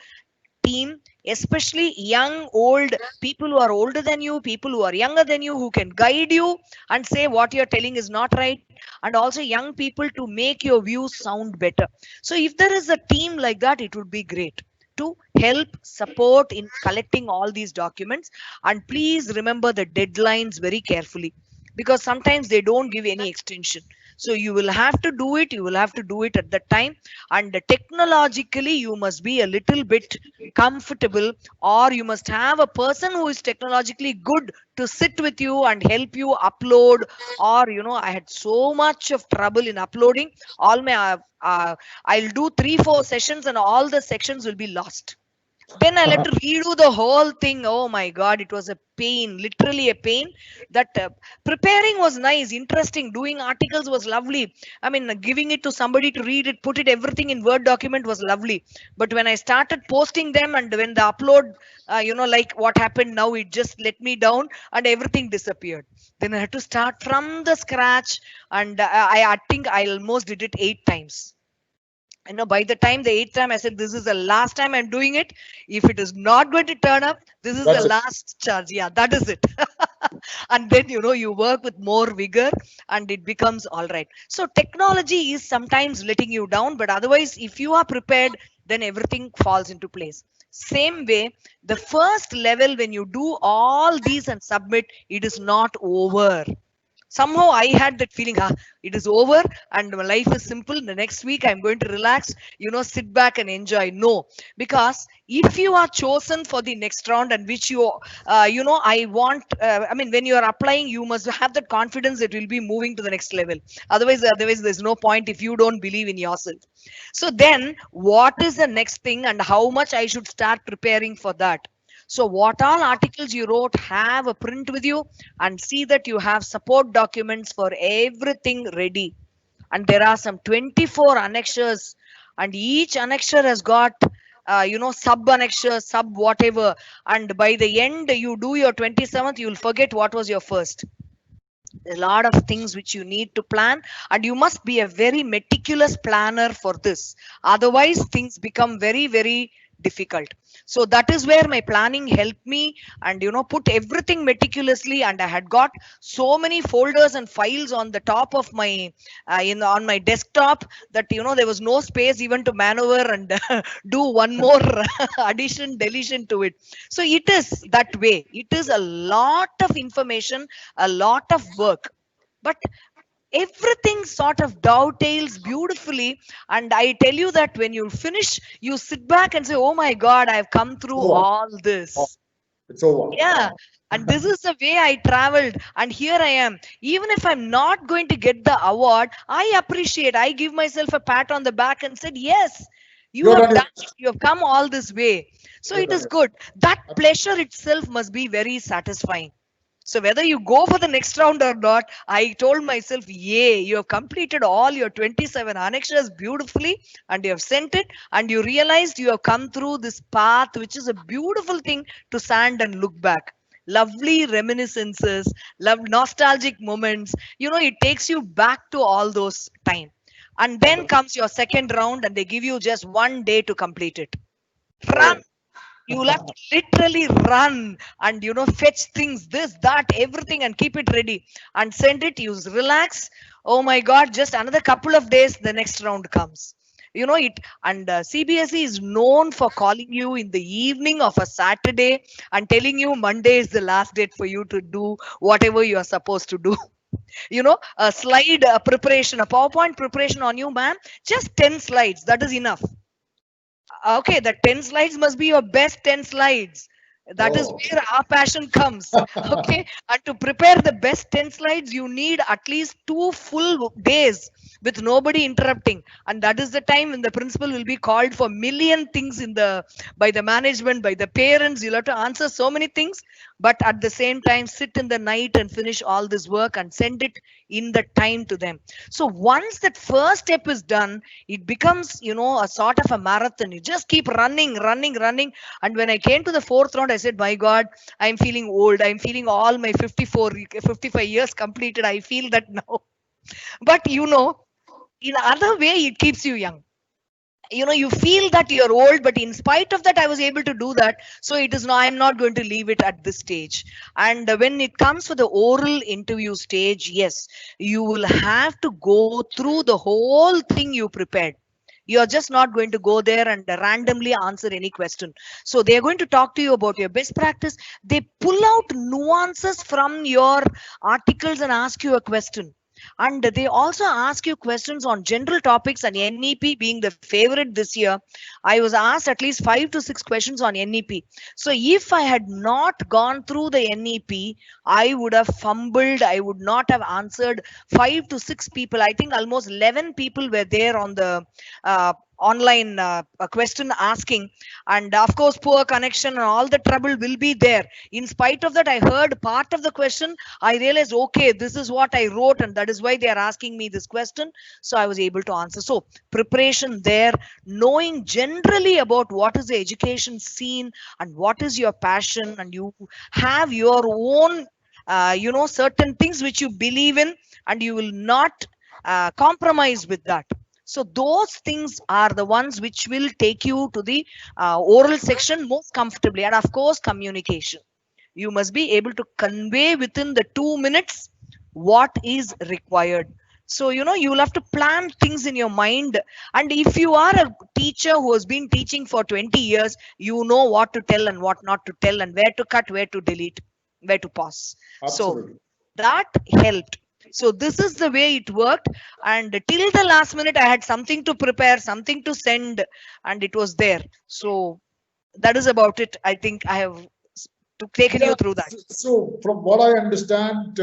B: team, especially young, old people who are older than you, people who are younger than you, who can guide you and say what you're telling is not right, and also young people to make your views sound better. So, if there is a team like that, it would be great to help support in collecting all these documents. And please remember the deadlines very carefully, because sometimes they don't give any extension. So you will have to do it, you will have to do it at the time. And technologically you must be a little bit comfortable, or you must have a person who is technologically good to sit with you and help you upload. Or I had so much of trouble in uploading all my I'll do 3 4 sessions and all the sections will be lost. Then I had to redo the whole thing. Oh my God, it was a pain, literally a pain. That preparing was nice, interesting. Doing articles was lovely. I mean, giving it to somebody to read it, put it everything in Word document was lovely. But when I started posting them and when the upload, like what happened now, it just let me down and everything disappeared. Then I had to start from the scratch, and I think I almost did it 8 times. By the time the 8th time, I said, this is the last time I'm doing it. If it is not going to turn up, this is
A: That's
B: the
A: it.
B: last charge. Yeah, that is it. And then, you work with more vigor and it becomes all right. So technology is sometimes letting you down, but otherwise, if you are prepared, then everything falls into place. Same way, the first level, when you do all these and submit, it is not over. Somehow I had that feeling, it is over and my life is simple. The next week I'm going to relax, sit back and enjoy. No, because if you are chosen for the next round, and which I want, I mean, when you are applying, you must have that confidence that will be moving to the next level. Otherwise, there's no point if you don't believe in yourself. So then, what is the next thing and how much I should start preparing for that? So what all articles you wrote, have a print with you and see that you have support documents for everything ready. And there are some 24 annexures, and each annexure has got sub annexure, sub whatever. And by the end you do your 27th, you'll forget what was your first. A lot of things which you need to plan, and you must be a very meticulous planner for this. Otherwise things become very, very difficult. So that is where my planning helped me, and put everything meticulously. And I had got so many folders and files on the top of my on my desktop, that there was no space even to maneuver and do one more addition deletion to it. So it is that way. It is a lot of information, a lot of work, but everything sort of dovetails beautifully. And I tell you that when you finish, you sit back and say, oh my God, I've come through
A: Over.
B: all this.
A: It's over.
B: Yeah. And this is the way I traveled, and here I am. Even if I'm not going to get the award, I appreciate, I give myself a pat on the back and said, yes, you
A: You're
B: have
A: done
B: done
A: it.
B: it, you have come all this way. So
A: You're
B: it
A: done
B: is
A: it.
B: good. That pleasure itself must be very satisfying. So whether you go for the next round or not, I told myself, yay, you have completed all your 27 annexures beautifully, and you have sent it, and you realized you have come through this path, which is a beautiful thing to stand and look back. Lovely reminiscences, love nostalgic moments. It takes you back to all those time. And then comes your second round, and they give you just 1 day to complete it. Run.
A: Oh.
B: You will have to literally run and fetch things, this, that, everything, and keep it ready and send it. You relax. Oh my God, just another couple of days, the next round comes. It. And CBSE is known for calling you in the evening of a Saturday and telling you Monday is the last date for you to do whatever you are supposed to do. A slide preparation, a PowerPoint preparation on you, ma'am. Just 10 slides. That is enough. Okay, the 10 slides must be your best 10 slides. That is
A: Oh.
B: where our passion comes. Okay, and to prepare the best 10 slides, you need at least 2 full days with nobody interrupting. And that is the time when the principal will be called for million things by the management, by the parents. You'll have to answer so many things. but at the same time sit in the night and finish all this work and send it in the time to them. So once that first step is done, it becomes, a sort of a marathon. You just keep running, running, running. And when I came to the fourth round, I said, my God, I'm feeling old. I'm feeling all my 55 years completed. I feel that now. But in other way, it keeps you young. You feel that you're old, but in spite of that, I was able to do that. So it is not, I'm not going to leave it at this stage. And when it comes for the oral interview stage, yes, you will have to go through the whole thing you prepared. You're just not going to go there and randomly answer any question. So they're going to talk to you about your best practice. They pull out nuances from your articles and ask you a question. And they also ask you questions on general topics, and NEP being the favorite this year, I was asked at least 5 to 6 questions on NEP. So if I had not gone through the NEP, I would have fumbled. I would not have answered 5 to 6 people. I think almost 11 people were there on the online question asking, and of course poor connection and all the trouble will be there. In spite of that, I heard part of the question. I realized, okay, this is what I wrote, and that is why they are asking me this question. So I was able to answer. So preparation there, knowing generally about what is the education scene and what is your passion, and you have your own certain things which you believe in, and you will not compromise with that. So those things are the ones which will take you to the oral section most comfortably. And of course, communication. You must be able to convey within the 2 minutes what is required. So, you will have to plan things in your mind. And if you are a teacher who has been teaching for 20 years, you know what to tell and what not to tell, and where to cut, where to delete, where to pause.
A: Absolutely.
B: So that helped. So this is the way it worked. And till the last minute, I had something to prepare, something to send, and it was there. So that is about it. I think I have taken you through that.
A: So from what I understand,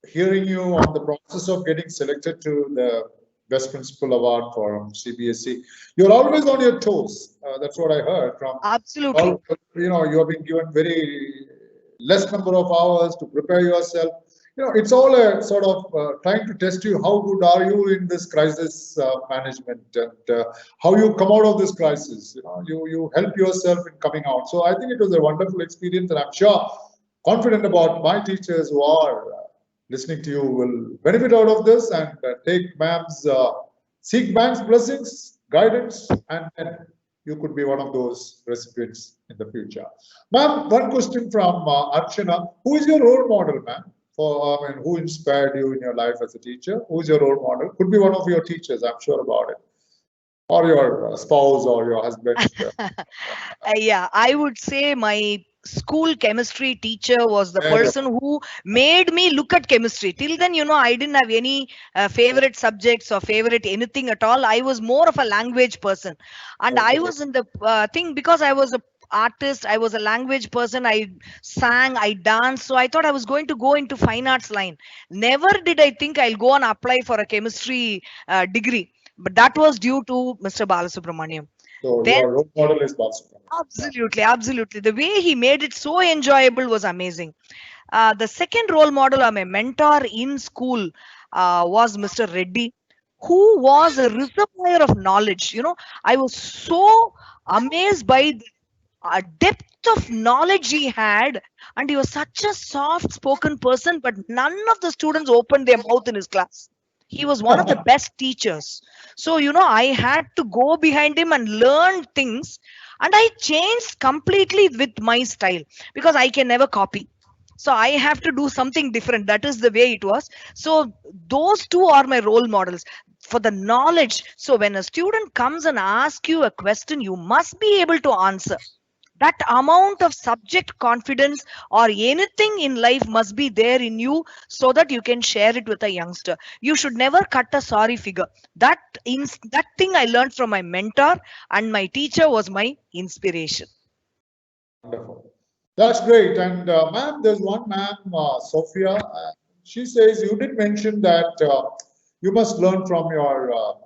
A: hearing you on the process of getting selected to the Best Principal Award for CBSE, you're always on your toes. That's what I heard from.
B: Absolutely.
A: You have been given very less number of hours to prepare yourself. It's all a sort of trying to test you. How good are you in this crisis management, and how you come out of this crisis? You help yourself in coming out. So I think it was a wonderful experience, and I'm sure, confident about my teachers who are listening to you will benefit out of this and seek ma'am's blessings, guidance, and then you could be one of those recipients in the future. Ma'am, one question from Archana. Who is your role model, ma'am? Who inspired you in your life as a teacher? Who is your role model? Could be one of your teachers, I'm sure about it. Or your spouse or your husband.
B: Yeah, I would say my school chemistry teacher was the person who made me look at chemistry. Till then, I didn't have any favorite subjects or favorite anything at all. I was more of a language person. And I was in the thing, because I was a artist, I was a language person, I sang, I danced, so I thought I was going to go into fine arts line. Never did I think I'll go and apply for a chemistry degree, but that was due to Mr. Balasubramaniam.
A: So your role model is Balasubramaniam.
B: Absolutely. The way he made it so enjoyable was amazing. The second role model or my mentor in school was Mr. Reddy, who was a reservoir of knowledge. I was so amazed by the depth of knowledge he had, and he was such a soft spoken person, but none of the students opened their mouth in his class. He was one of the best teachers. So I had to go behind him and learn things, and I changed completely with my style, because I can never copy. So I have to do something different. That is the way it was. So those two are my role models for the knowledge. So when a student comes and asks you a question, you must be able to answer. That amount of subject confidence or anything in life must be there in you, so that you can share it with a youngster. You should never cut a sorry figure. That thing I learned from my mentor, and my teacher was my inspiration.
A: Wonderful. That's great. And ma'am, there's one ma'am, Sophia. She says you did mention that you must learn from your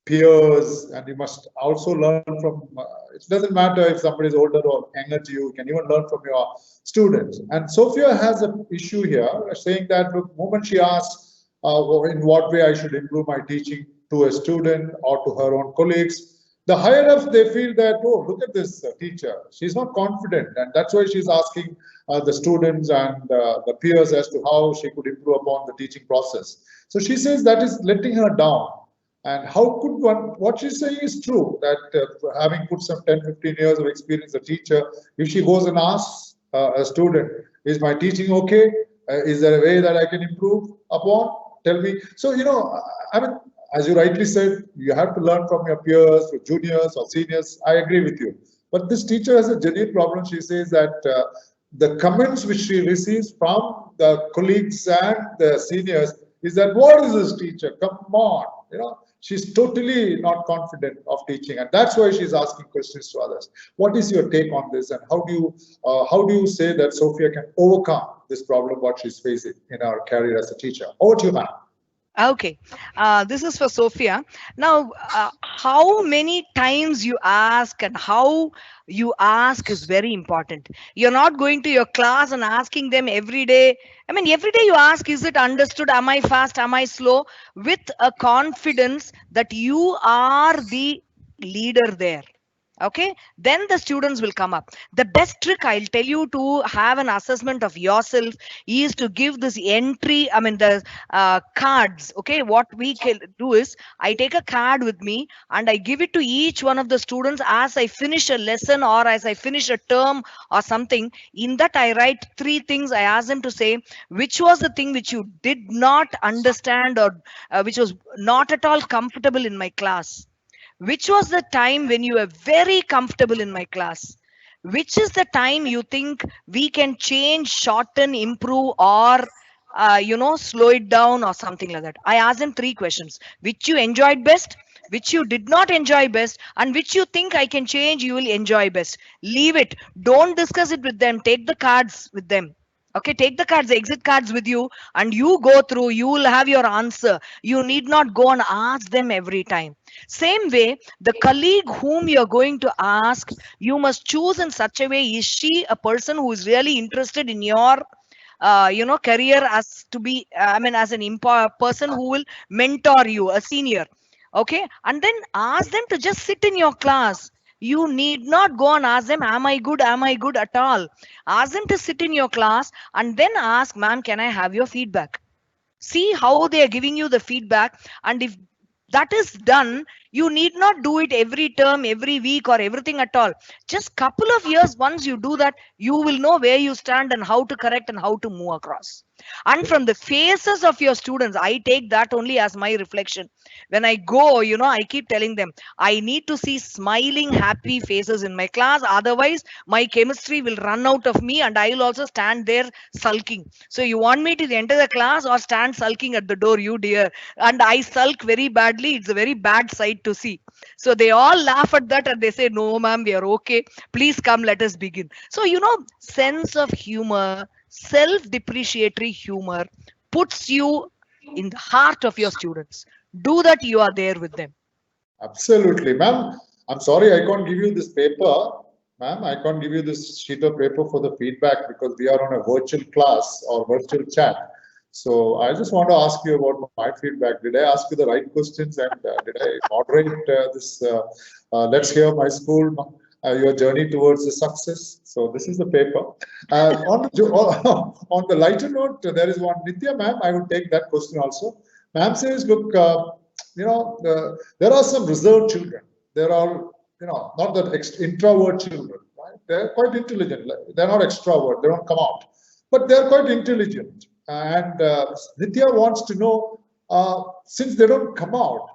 A: peers, and you must also learn from, it doesn't matter if somebody is older or younger to you, you can even learn from your students. And Sophia has an issue here saying that the moment she asks in what way I should improve my teaching to a student or to her own colleagues, the higher ups, they feel that, oh, look at this teacher, she's not confident, and that's why she's asking the students and the peers as to how she could improve upon the teaching process. So she says that is letting her down. And how could one, what she's saying is true, that having put some 10, 15 years of experience as a teacher, if she goes and asks a student, is my teaching okay? Is there a way that I can improve upon? Tell me. So, you know, I mean, as you rightly said, you have to learn from your peers, or juniors or seniors. I agree with you. But this teacher has a genuine problem. She says that the comments which she receives from the colleagues and the seniors is that, what is this teacher? Come on, you know. She's totally not confident of teaching, and that's why she's asking questions to others. What is your take on this, and how do you say that Sophia can overcome this problem what she's facing in her career as a teacher? Over to you, ma'am.
B: Okay, this is for Sophia. Now, how many times you ask and how you ask is very important. You're not going to your class and asking them every day. I mean, every day you ask, is it understood? Am I fast? Am I slow? With a confidence that you are the leader there. Okay, then the students will come up. The best trick I'll tell you to have an assessment of yourself is to give this entry, I mean the cards. Okay, what we can do is I take a card with me and I give it to each one of the students as I finish a lesson or as I finish a term or something. In that I write three things. I ask them to say which was the thing which you did not understand or which was not at all comfortable in my class. Which was the time when you were very comfortable in my class? Which is the time you think we can change, shorten, improve, or slow it down or something like that? I asked them three questions: which you enjoyed best, which you did not enjoy best, and which you think I can change, you will enjoy best. Leave it. Don't discuss it with them. Take the cards with them. Okay, take the cards, exit cards with you, and you go through. You will have your answer. You need not go and ask them every time. Same way, the colleague whom you're going to ask, you must choose in such a way, is she a person who is really interested in your career, as to be as an person who will mentor you, a senior. Okay, and then ask them to just sit in your class. You need not go and ask them, am I good, at all. Ask them to sit in your class and then ask, ma'am, can I have your feedback? See how they are giving you the feedback. And if that is done, you need not do it every term, every week, or everything at all. Just couple of years, once you do that, you will know where you stand and how to correct and how to move across. And from the faces of your students, I take that only as my reflection. When I go, I keep telling them, I need to see smiling, happy faces in my class. Otherwise, my chemistry will run out of me and I will also stand there sulking. So you want me to enter the class or stand sulking at the door, you dear? And I sulk very badly. It's a very bad sight to see. So they all laugh at that and they say, no, ma'am, we are okay. Please come, let us begin. So, sense of humor, self-depreciatory humor puts you in the heart of your students. Do that, you are there with them.
A: Absolutely, ma'am. I'm sorry I can't give you this paper. Ma'am, I can't give you this sheet of paper for the feedback because we are on a virtual class or virtual chat. So I just want to ask you about my feedback. Did I ask you the right questions, and did I moderate this? Let's hear my school, your journey towards the success. So this is the paper. On the lighter note, there is one. Nithya, ma'am, I would take that question also. Ma'am says, look, there are some reserved children. There are, not that introvert children, right? They're quite intelligent. They're not extrovert. They don't come out, but they're quite intelligent. And Nithya wants to know, since they don't come out,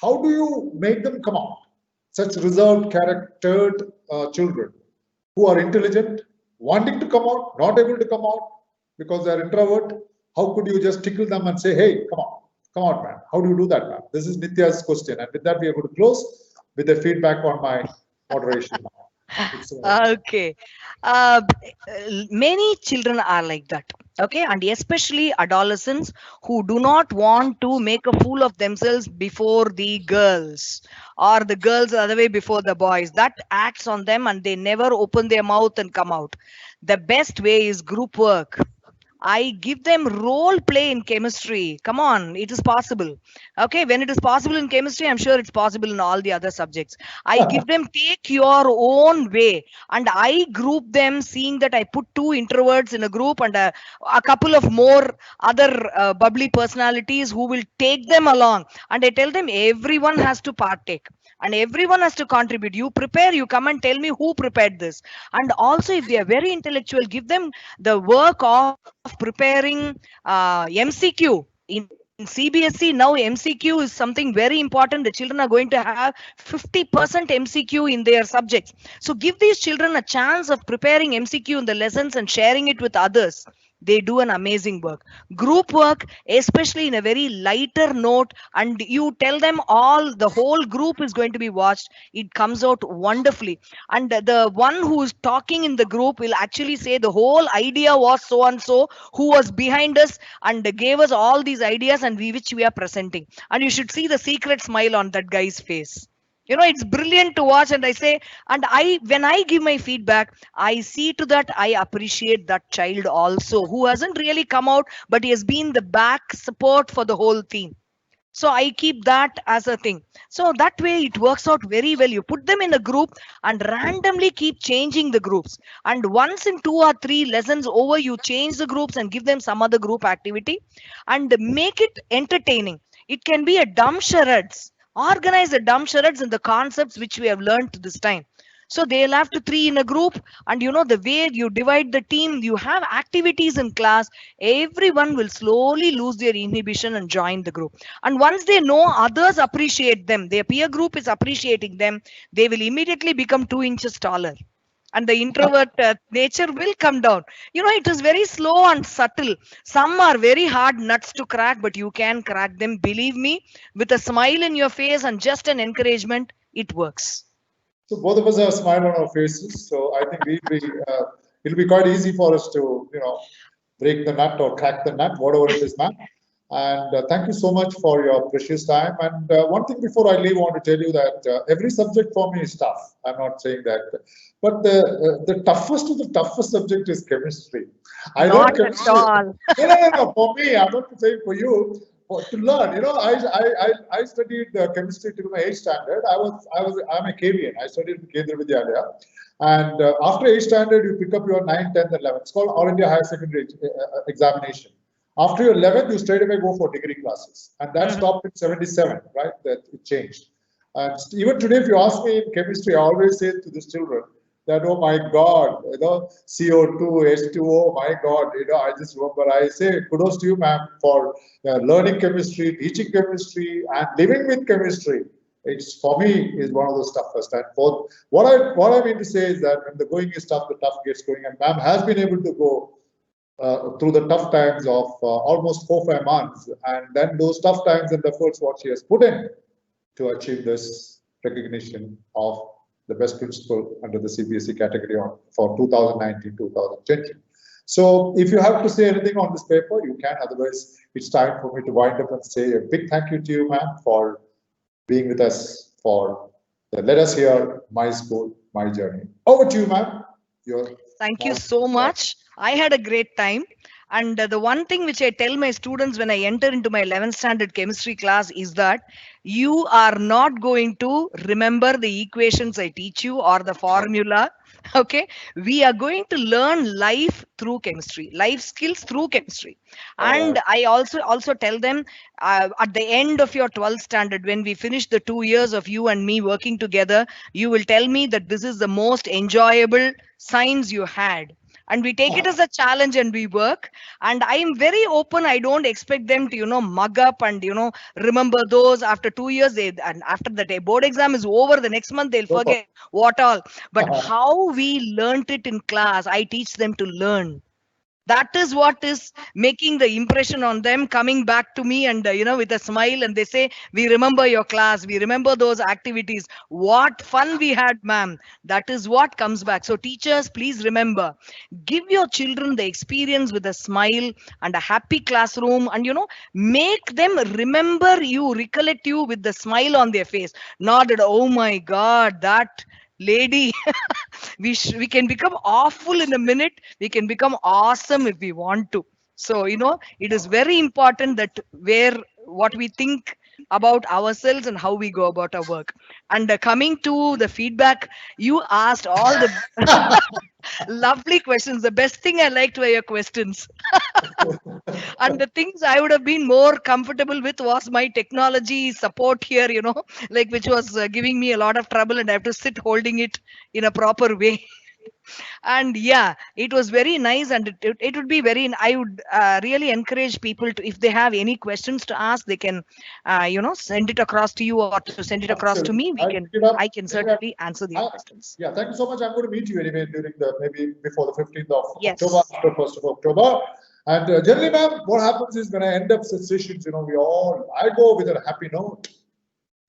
A: how do you make them come out? Such reserved, charactered children who are intelligent, wanting to come out, not able to come out because they're introvert. How could you just tickle them and say, hey, come on, man. How do you do that, man? This is Nithya's question. And with that, we are going to close with the feedback on my moderation.
B: Okay. Many children are like that. Okay, and especially adolescents who do not want to make a fool of themselves before the girls, or the girls the other way before the boys. That acts on them and they never open their mouth and come out. The best way is group work. I give them role play in chemistry. Come on, it is possible. Okay, when it is possible in chemistry, I'm sure it's possible in all the other subjects. I give them take your own way, and I group them, seeing that I put two introverts in a group and a couple of more other bubbly personalities who will take them along. And I tell them everyone has to partake and everyone has to contribute. You prepare, you come and tell me who prepared this. And also, if they are very intellectual, give them the work of preparing MCQ. In CBSE now, MCQ is something very important. The children are going to have 50% MCQ in their subjects. So give these children a chance of preparing MCQ in the lessons and sharing it with others. They do an amazing work. Group work, especially in a very lighter note, and you tell them all, the whole group is going to be watched. It comes out wonderfully. And the one who is talking in the group will actually say the whole idea was so and so, who was behind us and gave us all these ideas, and which we are presenting. And you should see the secret smile on that guy's face. You know, it's brilliant to watch. And I say, and I when I give my feedback, I see to that I appreciate that child also, who hasn't really come out, but he has been the back support for the whole team. So I keep that as a thing. So that way it works out very well. You put them in a group and randomly keep changing the groups, and once in 2 or 3 lessons over, you change the groups and give them some other group activity and make it entertaining. It can be a dumb charades. Organize a dumb charades in the concepts which we have learned this time. So they'll have to 3 in a group, and you know, the way you divide the team, you have activities in class, everyone will slowly lose their inhibition and join the group. And once they know others appreciate them, their peer group is appreciating them, they will immediately become 2 inches taller. And the introvert nature will come down. You know, it is very slow and subtle. Some are very hard nuts to crack, but you can crack them. Believe me, with a smile in your face and just an encouragement, it works.
A: So both of us have a smile on our faces. So I think it'll be quite easy for us to, break the nut or crack the nut, whatever it is, ma'am. And thank you so much for your precious time. And one thing before I leave, I want to tell you that every subject for me is tough. I'm not saying that, but the toughest of the toughest subject is chemistry. I learned
B: Not at
A: chemistry.
B: all.
A: No. For me, I'm not saying for you. To learn, I studied chemistry till my 8th standard. I'm a KVN. I studied in Kendra Vidyalaya, and after 8th standard, you pick up your 9th, 10th, and 11th. It's called All India Higher Secondary Examination. After your 11th, you straight away go for degree classes, and that stopped in 77. Right, that it changed. And even today, if you ask me in chemistry, I always say to these children that, oh my God, CO2, H2O, my God, I just remember, I say kudos to you, ma'am, for learning chemistry, teaching chemistry, and living with chemistry. It's, for me, is one of those toughest. And for what I mean to say is that when the going is tough, the tough gets going. And ma'am has been able to go through the tough times of almost 4-5 months, and then those tough times and efforts what she has put in to achieve this recognition of the best principal under the CBSE category for 2019-2020. So if you have to say anything on this paper, you can. Otherwise, it's time for me to wind up and say a big thank you to you, ma'am, for being with us for the Let Us Hear My School, My Journey. Over to you, ma'am.
B: Thank you so much. I had a great time. And the one thing which I tell my students when I enter into my 11th standard chemistry class is that you are not going to remember the equations I teach you or the formula. Okay, we are going to learn life through chemistry, life skills through chemistry. And I also tell them at the end of your 12th standard, when we finish the 2 years of you and me working together, you will tell me that this is the most enjoyable science you had. And we take it as a challenge and we work. And I am very open. I don't expect them to, mug up and, remember those after 2 years. And after the board exam is over, the next month they'll forget what all. But how we learnt it in class, I teach them to learn. That is what is making the impression on them, coming back to me and with a smile, and they say, we remember your class, we remember those activities, what fun we had, ma'am. That is what comes back. So teachers, please remember, give your children the experience with a smile and a happy classroom, and make them remember you, recollect you with the smile on their face, not that, oh my god, that lady. We can become awful in a minute, we can become awesome if we want to. So it is very important that where what we think about ourselves and how we go about our work. And coming to the feedback, you asked all the lovely questions. The best thing I liked were your questions. And the things I would have been more comfortable with was my technology support here, like, which was giving me a lot of trouble, and I have to sit holding it in a proper way. And yeah, it was very nice, and it would be very, I would really encourage people to, if they have any questions to ask, they can send it across to you, or to send it across to me. I can certainly answer these questions.
A: Yeah, thank you so much. I'm going to meet you anyway during maybe before the 15th of
B: Yes.
A: October, after 1st of October. And generally, ma'am, what happens is when I end up sessions, I go with a happy note.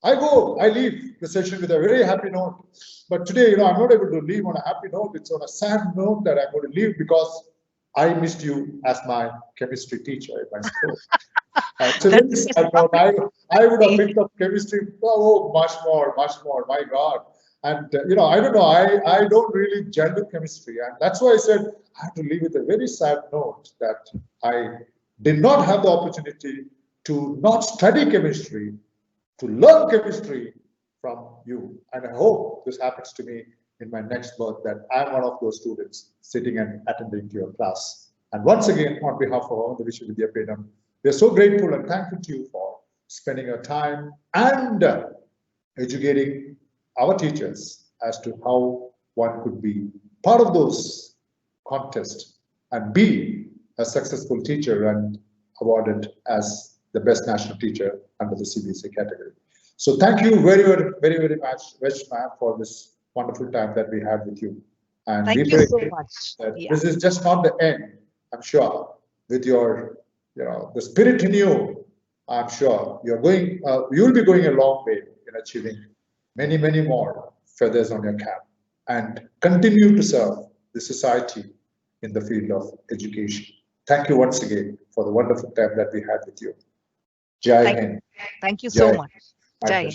A: I leave the session with a very happy note. But today, I'm not able to leave on a happy note. It's on a sad note that I'm going to leave, because I missed you as my chemistry teacher at my school. So I would have picked up chemistry. Oh, much more, my God. And, I don't know, I don't really gel with chemistry. And that's why I said I have to leave with a very sad note that I did not have the opportunity to not study chemistry, to learn chemistry from you. And I hope this happens to me in my next birth, that I'm one of those students sitting and attending to your class. And once again, on behalf of all the Vishwavidyapeetham, we are so grateful and thankful to you for spending your time and educating our teachers as to how one could be part of those contests and be a successful teacher and awarded as the best national teacher under the CBSE category. So thank you very, very, very, very much, Vesh ma'am, for this wonderful time that we had with you. And
B: thank you so much.
A: This is just not the end, I'm sure. With your, the spirit in you, I'm sure you'll be going a long way in achieving many, many more feathers on your cap, and continue to serve the society in the field of education. Thank you once again for the wonderful time that we had with you. Jai Hind.
B: Thank you so much.
A: Jai.